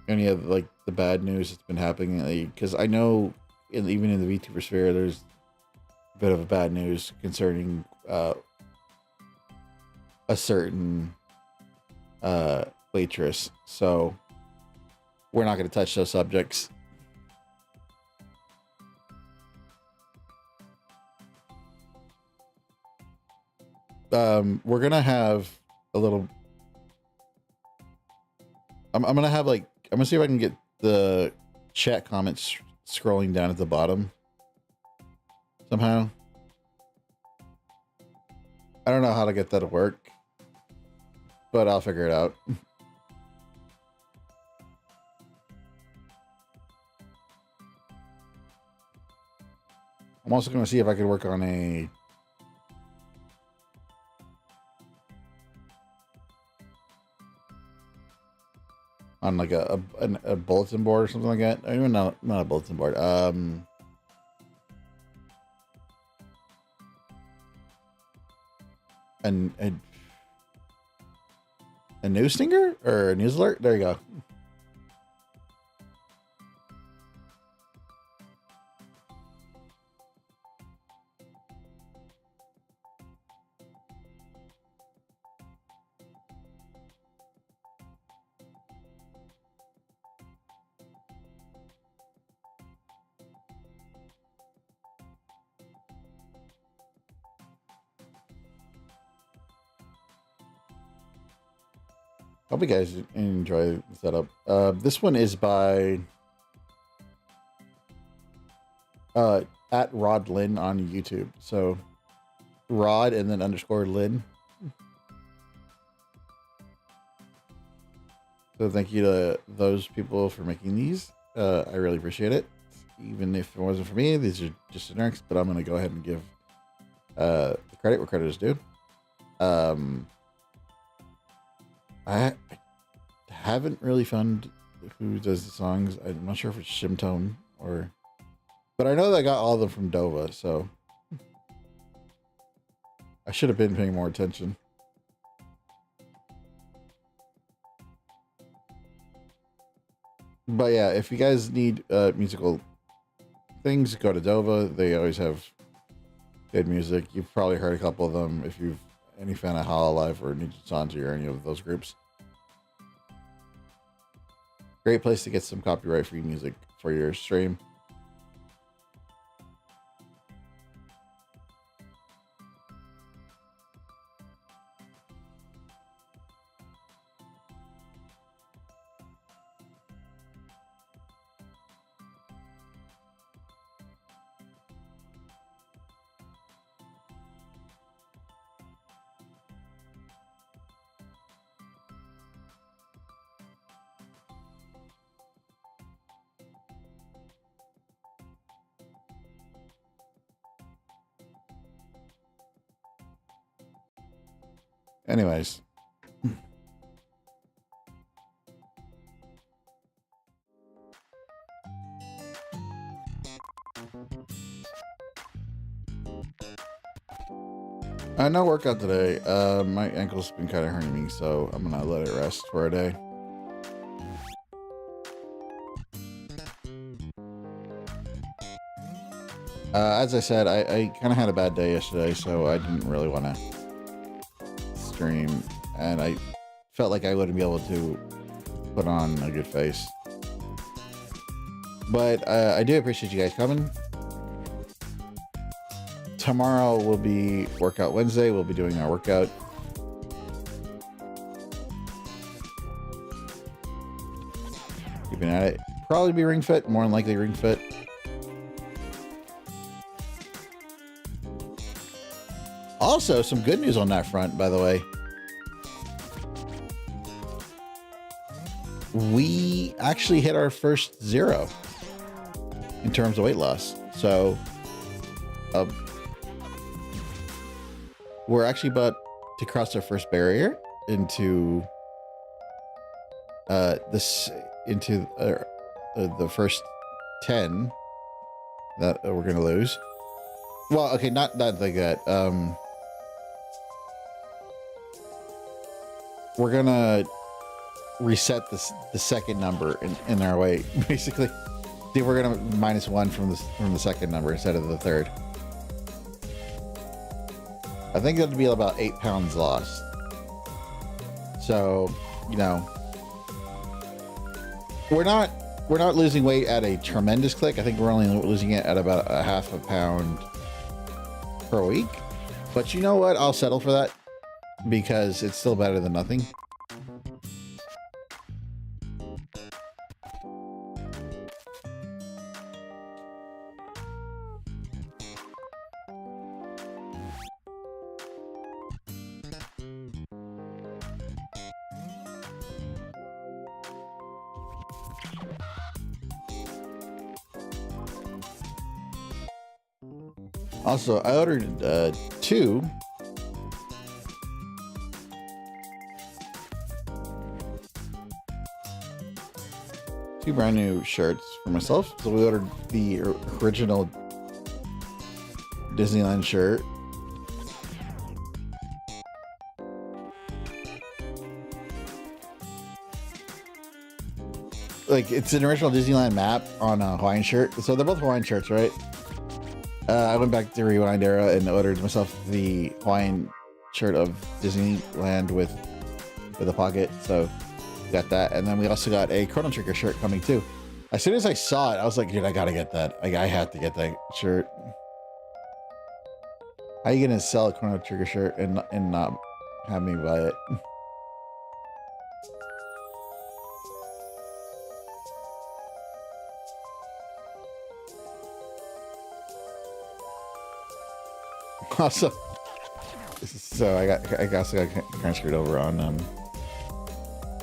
any of like the bad news that's been happening, because I know even in the VTuber sphere there's a bit of bad news concerning a certain waitress, so we're not going to touch those subjects. We're gonna have a little, I'm gonna have like, I'm gonna see if I can get the chat comments scrolling down at the bottom somehow. I don't know how to get that to work, but I'll figure it out. I'm also going to see if I can work on like a bulletin board or something like that. I mean, not a bulletin board. A news stinger or a news alert. There you go. Hope you guys enjoy the setup. This one is by at Rod Lynn on YouTube. So Rod and then _ Lynn. So thank you to those people for making these. I really appreciate it. Even if it wasn't for me, these are just generics, but I'm going to go ahead and give the credit where credit is due. I haven't really found who does the songs. I'm not sure if it's Shimtone or, but I know that I got all of them from Dova, so I should have been paying more attention. But yeah, if you guys need musical things, go to Dova. They always have good music. You've probably heard a couple of them if you've any fan of Hololive or Ninja Sanji or any of those groups. Great place to get some copyright-free music for your stream. Anyways. No workout today. My ankle's been kind of hurting me, so I'm gonna let it rest for a day. As I said, I kind of had a bad day yesterday, so I didn't really want to stream, and I felt like I wouldn't be able to put on a good face. But I do appreciate you guys coming. Tomorrow will be Workout Wednesday. We'll be doing our workout. Keeping at it. Probably be Ring Fit. More than likely Ring Fit. Also, some good news on that front, by the way. We actually hit our first 0 in terms of weight loss. So, we're actually about to cross our first barrier into the first 10 that we're gonna lose. Well, okay, not like that. We're gonna reset the second number in our weight. Basically, we're gonna -1 from the second number instead of the third. I think that'd be about 8 pounds lost. So, you know, we're not losing weight at a tremendous click. I think we're only losing it at about a half a pound per week. But you know what? I'll settle for that because it's still better than nothing. Also, I ordered two brand new shirts for myself. So we ordered the original Disneyland shirt. Like, it's an original Disneyland map on a Hawaiian shirt. So they're both Hawaiian shirts, right? I went back to Rewind Era and ordered myself the Hawaiian shirt of Disneyland with a pocket. So got that, and then we also got a Chrono Trigger shirt coming too. As soon as I saw it, I was like, dude, I gotta get that. I have to get that shirt. How are you gonna sell a Chrono Trigger shirt and not have me buy it? Also, so I also got transferred over on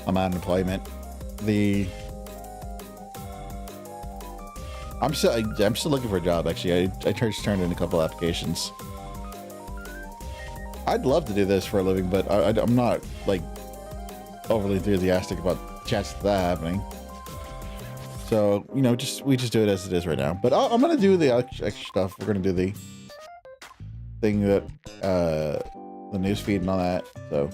I'm out of employment. I'm still looking for a job. Actually, I just turned in a couple applications. I'd love to do this for a living, but I'm not like overly enthusiastic about the chances of that happening. So, you know, we just do it as it is right now. But I'm gonna do the extra stuff. We're gonna do the thing that the news feed and all that. So.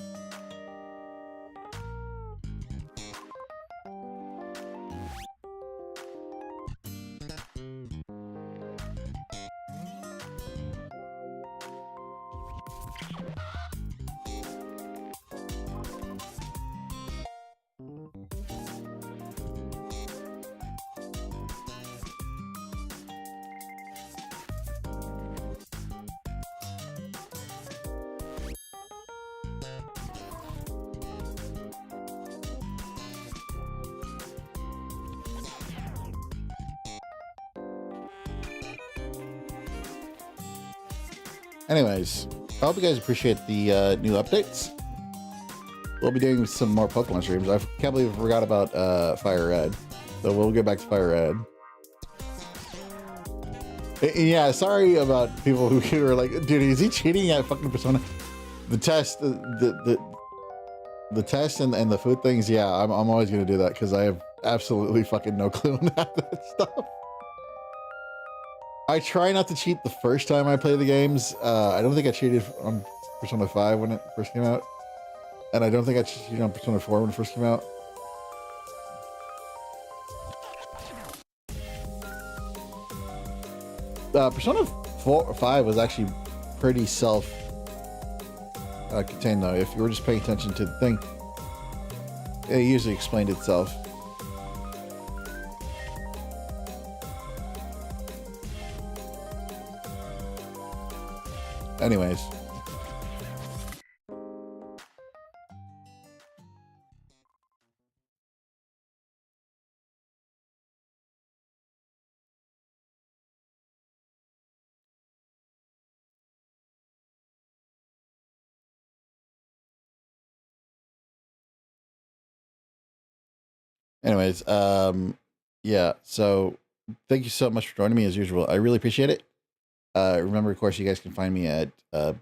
Anyways, I hope you guys appreciate the new updates. We'll be doing some more Pokemon streams. I can't believe I forgot about Fire Red. So we'll get back to Fire Red. Yeah, sorry about people who are like, dude, is he cheating at fucking Persona? The test, the test and the food things, yeah, I'm always gonna do that because I have absolutely fucking no clue on that stuff. I try not to cheat the first time I play the games. I don't think I cheated on Persona 5 when it first came out. And I don't think I cheated on Persona 4 when it first came out. Persona 5 was actually pretty self-contained though. If you were just paying attention to the thing, it usually explained itself. Anyways. Anyways, yeah, so thank you so much for joining me as usual. I really appreciate it. Remember, of course, you guys can find me at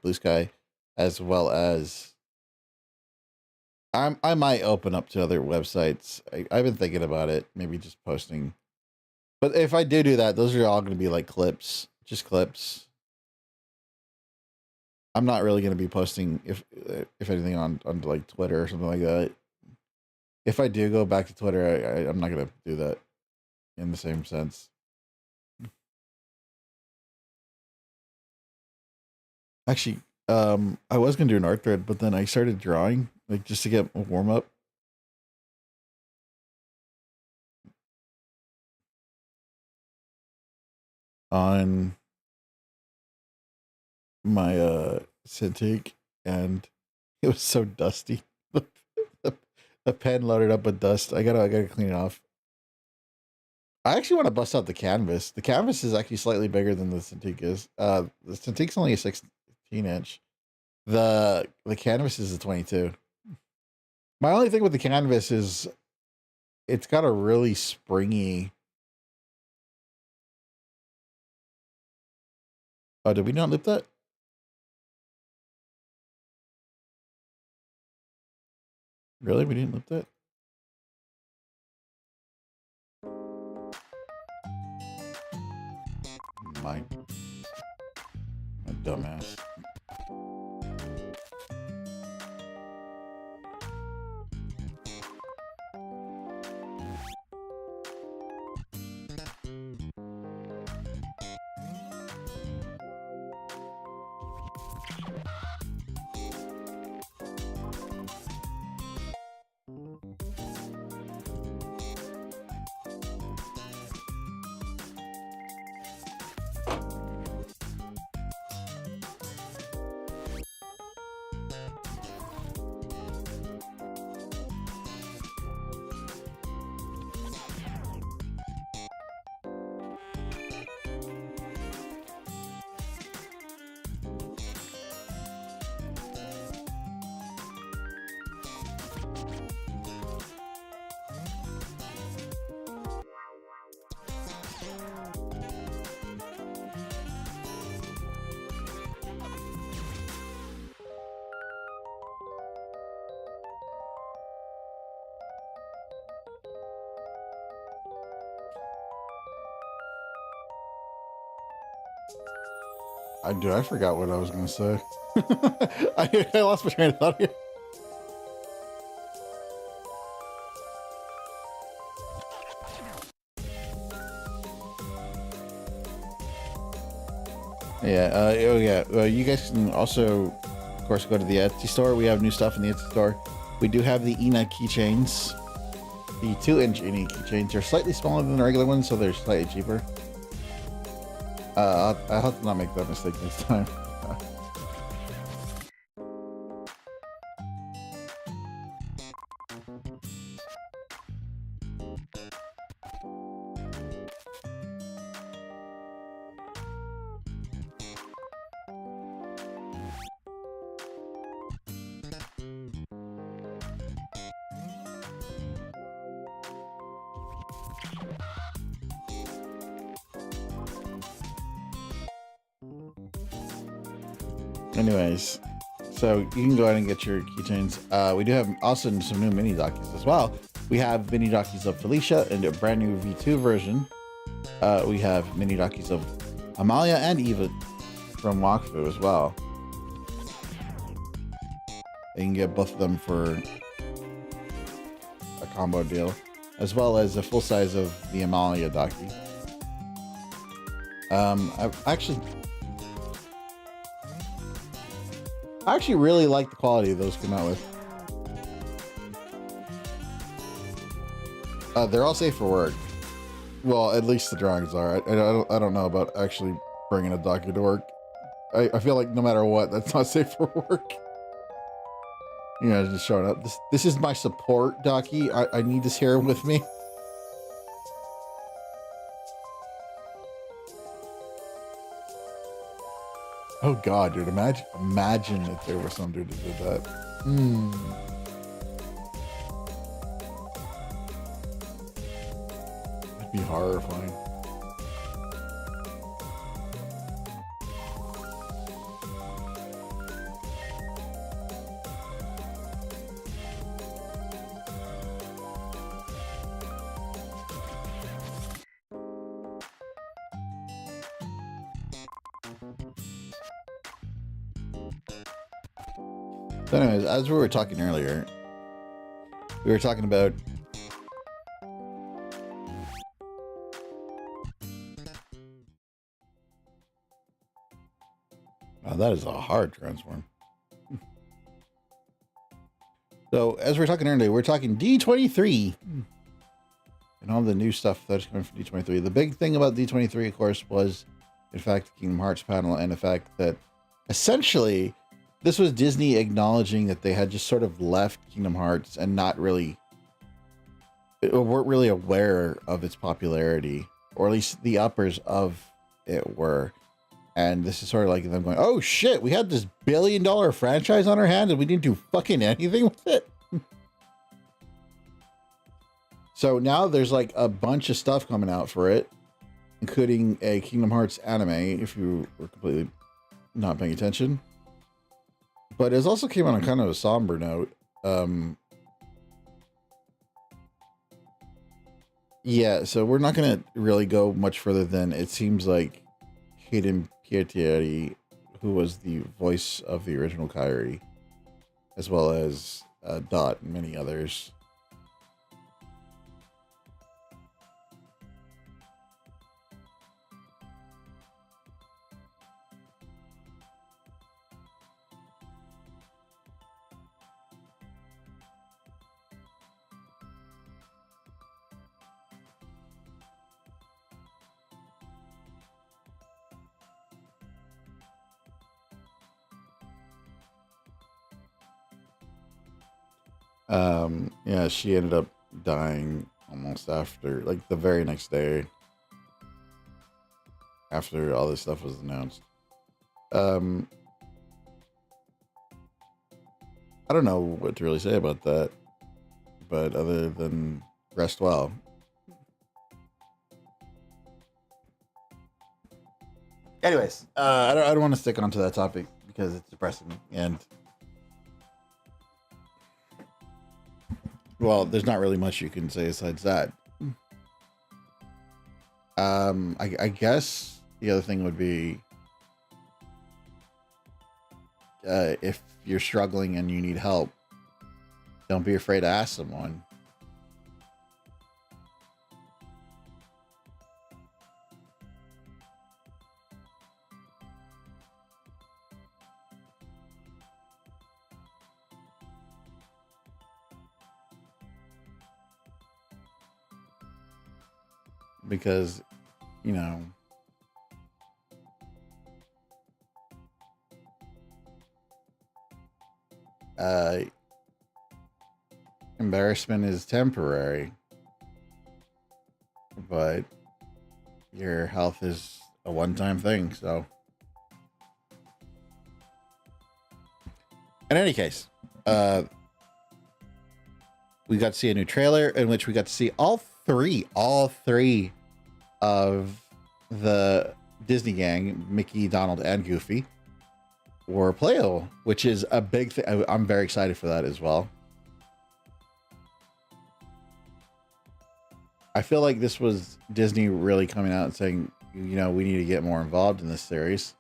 Blue Sky, as well as I might open up to other websites. I've been thinking about it, maybe just posting. But if I do that, those are all going to be like clips, just clips. I'm not really going to be posting, if anything, on like Twitter or something like that. If I do go back to Twitter, I'm not going to do that in the same sense. Actually, I was going to do an art thread, but then I started drawing, like just to get a warm up. On my Cintiq, and it was so dusty. The pen loaded up with dust. I gotta clean it off. I actually want to bust out the canvas. The canvas is actually slightly bigger than the Cintiq is. The Cintiq's only a 16-inch. The canvas is a 22. My only thing with the canvas is it's got a really springy. Oh, did we not lip that? Really? We didn't lip that? My dumbass. I forgot what I was going to say. I lost my train of thought here. Yeah, oh yeah, you guys can also course, go to the Etsy store. We have new stuff in the Etsy store. We do have the Ina keychains. The 2-inch Ina keychains are slightly smaller than the regular ones, so they're slightly cheaper. I'll have to not make that mistake next time. Anyways, so you can go ahead and get your keychains. We do have also some new mini dockies as well. We have mini dockies of Felicia in a brand new V2 version. We have mini dockies of Amalia and Eva from Wakfu as well. You can get both of them for a combo deal, as well as a full size of the Amalia docky. I actually really like the quality those came out with. They're all safe for work. Well, at least the drawings are. I don't know about actually bringing a docky to work. I feel like no matter what, that's not safe for work. You know, just showing up. This is my support docky. I need this here with me. Oh god, dude, imagine if there was some dude that did that. That'd be horrifying. So anyways, as we were talking earlier, we were talking about that is a hard transform. So as we were talking earlier, we're talking D23 and all the new stuff that's coming from D23. The big thing about D23, of course, was in fact the Kingdom Hearts panel, and the fact that essentially this was Disney acknowledging that they had just sort of left Kingdom Hearts and not really, weren't really aware of its popularity, or at least the uppers of it were. And this is sort of like them going, oh shit, we had this $1 billion franchise on our hands and we didn't do fucking anything with it. So now there's like a bunch of stuff coming out for it, including a Kingdom Hearts anime, if you were completely not paying attention. But it also came on a kind of a somber note. Yeah, so we're not going to really go much further than it seems like Hayden Pietieri, who was the voice of the original Kairi, as well as Dot and many others. Yeah, she ended up dying almost after, like the very next day after all this stuff was announced. I don't know what to really say about that, but other than rest well. Anyways, I don't want to stick onto that topic because it's depressing, and well, there's not really much you can say besides that. I guess the other thing would be if you're struggling and you need help, don't be afraid to ask someone. because, you know, embarrassment is temporary, but your health is a one-time thing. So, in any case, we got to see a new trailer in which we got to see all three of the Disney gang, Mickey, Donald, and Goofy, were playable, which is a big thing. I'm very excited for that as well. I feel like this was Disney really coming out and saying, you know, we need to get more involved in this series.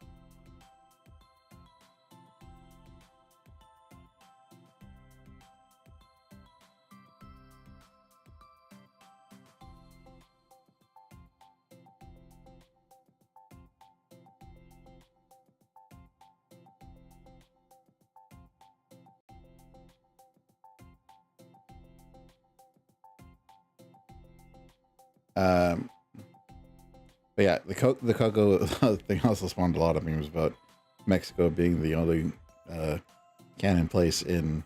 But yeah, the Coco thing also spawned a lot of memes about Mexico being the only canon place in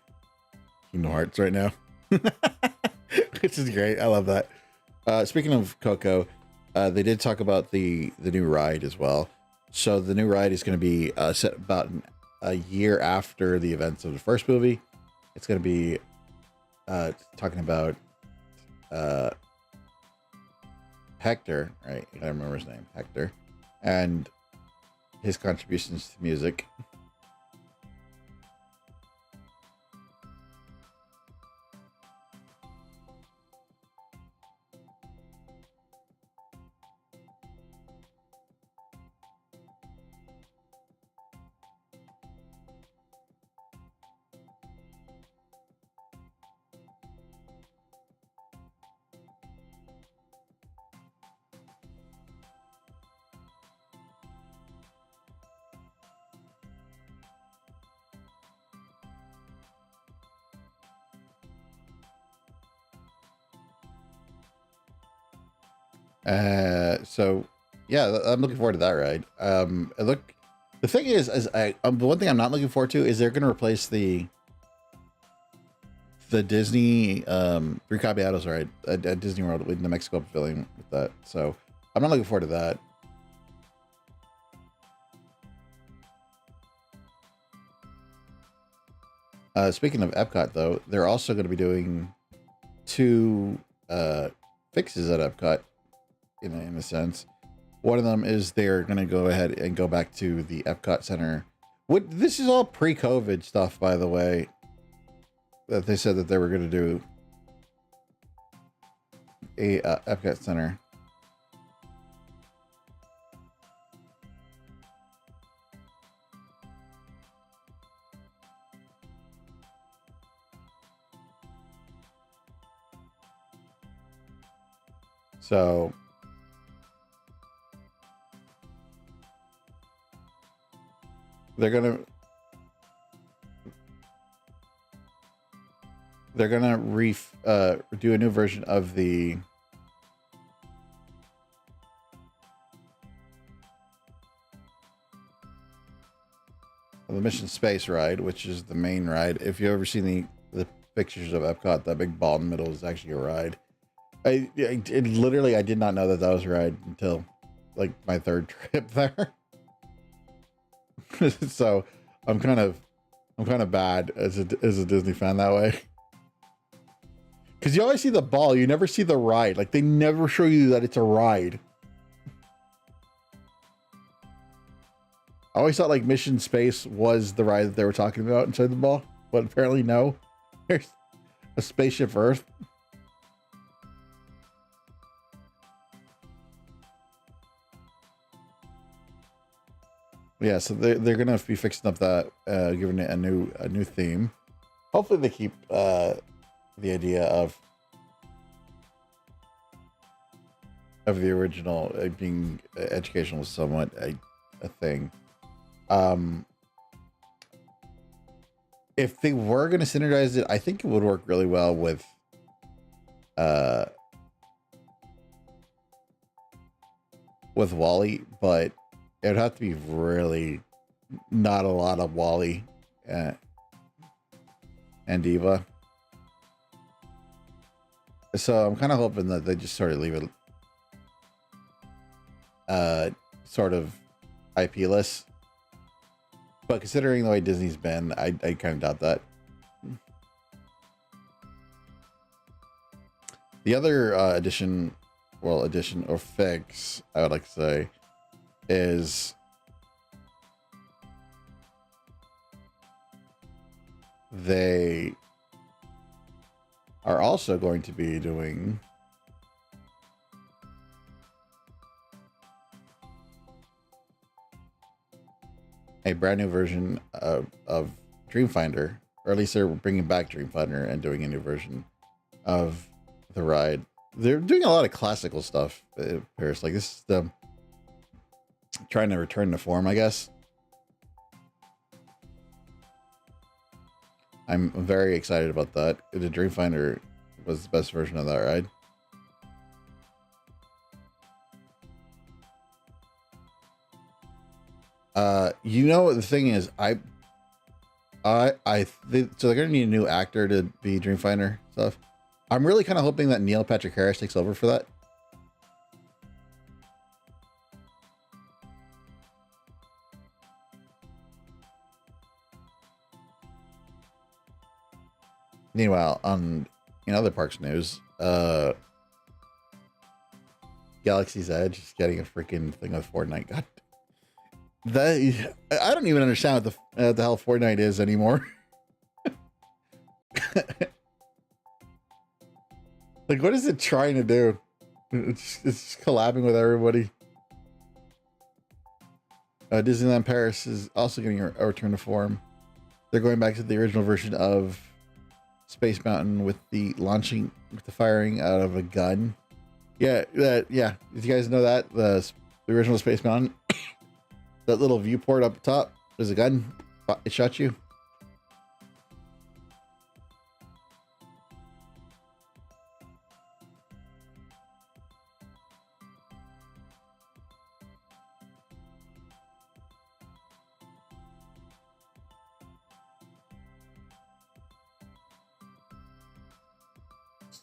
Kingdom Hearts right now, which is great. I love that. Speaking of Coco, they did talk about the new ride as well. So the new ride is going to be set about a year after the events of the first movie. It's going to be talking about Hector, right? I remember his name, Hector, and his contributions to music. So yeah, I'm looking forward to that ride. The thing is the one thing I'm not looking forward to is they're going to replace the Disney Three Caballeros ride at Disney World with the Mexico Pavilion with that. So I'm not looking forward to that. Speaking of Epcot, though, they're also going to be doing 2 fixes at Epcot. In a sense, one of them is they're going to go ahead and go back to the Epcot Center. This is all pre-COVID stuff, by the way, that they said that they were going to do a Epcot Center. So they're gonna do a new version of the Mission Space ride, which is the main ride. If you've ever seen the pictures of Epcot, that big ball in the middle is actually a ride. It literally, I did not know that was a ride until like my 3rd trip there. So I'm kind of bad as a Disney fan that way, because you always see the ball, you never see the ride. Like, they never show you that it's a ride. I always thought like Mission Space was the ride that they were talking about inside the ball, but apparently no. There's a spaceship Earth. Yeah, so they're gonna be fixing up that, giving it a new theme. Hopefully they keep the idea of the original being educational, somewhat a thing. If they were gonna synergize it, I think it would work really well with with Wally, but it would have to be really not a lot of Wally and Diva. So I'm kind of hoping that they just sort of leave it sort of IP-less. But considering the way Disney's been, I kind of doubt that. The other addition or fix, I would like to say, is they are also going to be doing a brand new version of Dreamfinder, or at least they're bringing back Dreamfinder and doing a new version of the ride. They're doing a lot of classical stuff in Paris. Like, this is them trying to return to form, I guess. I'm very excited about that. The Dreamfinder was the best version of that ride. You know, the thing is, so they're gonna need a new actor to be Dreamfinder stuff. I'm really kind of hoping that Neil Patrick Harris takes over for that. Meanwhile, in other parks news, Galaxy's Edge is getting a freaking thing with Fortnite. God, I don't even understand what the hell Fortnite is anymore. Like, what is it trying to do? It's collabing with everybody. Disneyland Paris is also getting a return to form. They're going back to the original version of Space Mountain with the firing out of a gun. Yeah. Did you guys know that the original Space Mountain, that little viewport up top, there's a gun. It shot you.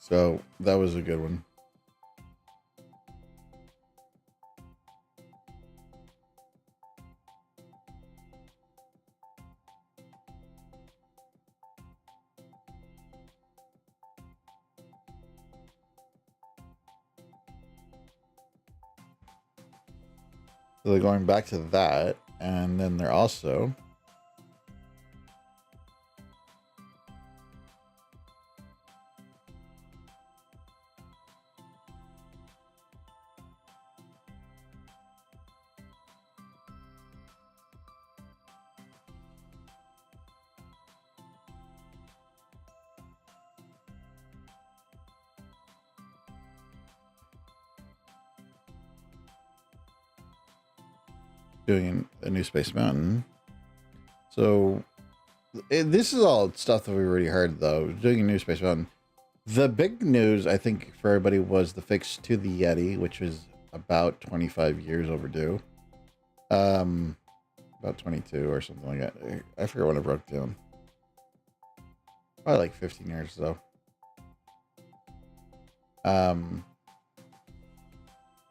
So that was a good one. So they're going back to that, and then they're also doing a new Space Mountain. So this is all stuff that we already heard, though. Doing a new Space Mountain. The big news, I think, for everybody was the fix to the Yeti, which was about 25 years overdue. About 22 or something like that. I forget when it broke down. Probably like 15 years, though.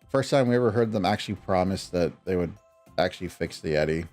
First time we ever heard them actually promise that they would actually fix the Yeti.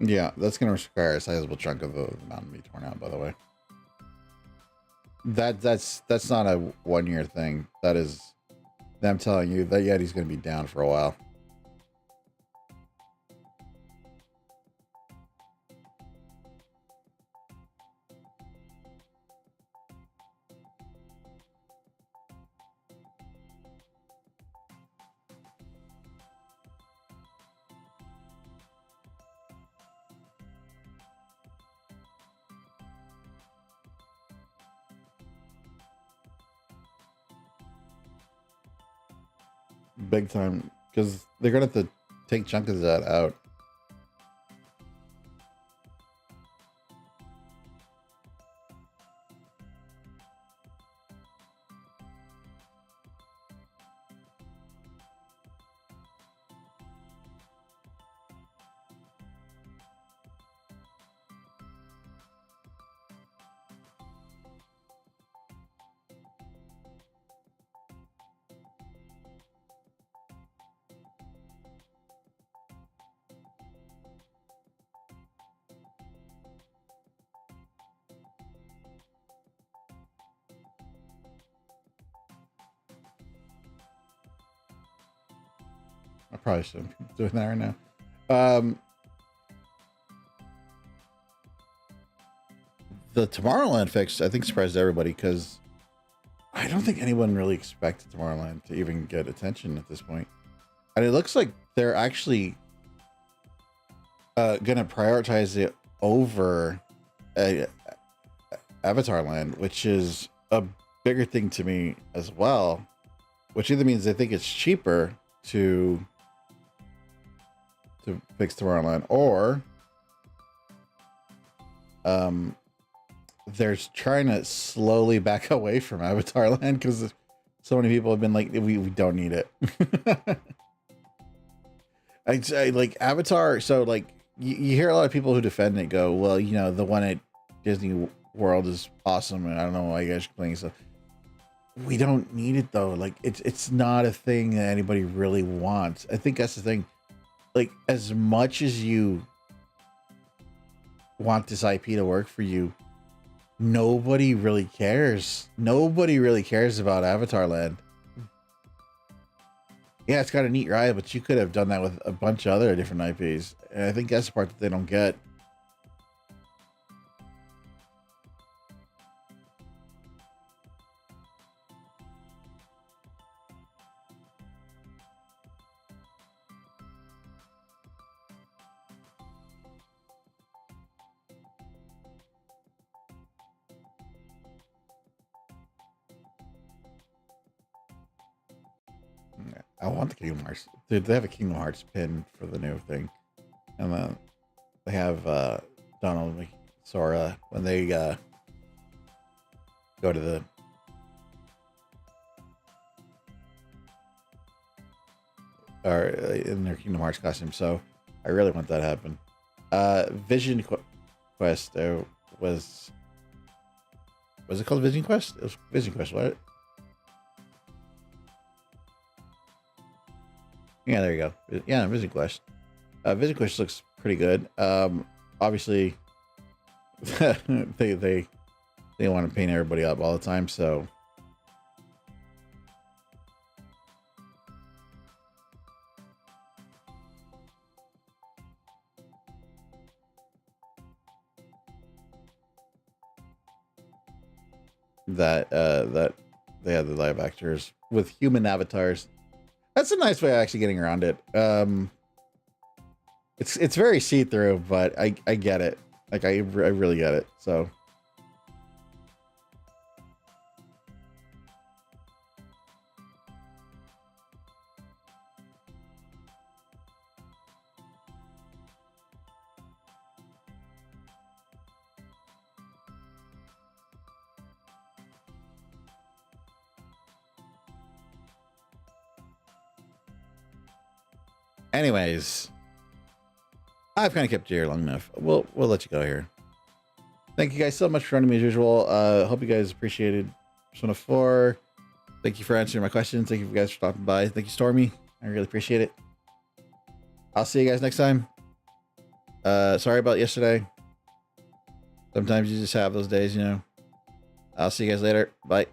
Yeah, that's going to require a sizable chunk of the mountain to be torn out, by the way. That's not a 1 year thing. That is, I'm telling you, that Yeti's going to be down for a while. big time because they're gonna have to take chunks of that out. I probably shouldn't be doing that right now. The Tomorrowland fix, I think, surprised everybody because I don't think anyone really expected Tomorrowland to even get attention at this point. And it looks like they're actually gonna prioritize it over Avatar Land, which is a bigger thing to me as well. Which either means they think it's cheaper to fix Tomorrowland, or they're trying to slowly back away from Avatar Land because so many people have been like, we don't need it. I'd say like Avatar. So like you hear a lot of people who defend it go, well, you know, the one at Disney World is awesome, and I don't know why you guys are playing stuff. We don't need it though. Like it's not a thing that anybody really wants. I think that's the thing. Like as much as you want this IP to work for you, nobody really cares. Nobody really cares about Avatar Land. Yeah, it's got a neat ride, but you could have done that with a bunch of other different IPs. And I think that's the part that they don't get. I want the Kingdom Hearts. Dude, they have a Kingdom Hearts pin for the new thing. And then they have Donald and Sora when they go to the or in their Kingdom Hearts costume. So I really want that to happen. Vision Quest was it called Vision Quest? It was Vision Quest, what? Yeah, there you go. Yeah, Vision Quest. Vision Quest looks pretty good. Obviously, they want to paint everybody up all the time, so that they have the live actors with human avatars. That's a nice way of actually getting around it. It's very see-through, but I get it. Like I really get it. So anyways, I've kind of kept you here long enough. We'll let you go here. Thank you guys so much for joining me as usual. Hope you guys appreciated Persona 4. Thank you for answering my questions. Thank you guys for stopping by. Thank you, Stormy. I really appreciate it. I'll see you guys next time. Sorry about yesterday. Sometimes you just have those days, you know. I'll see you guys later. Bye.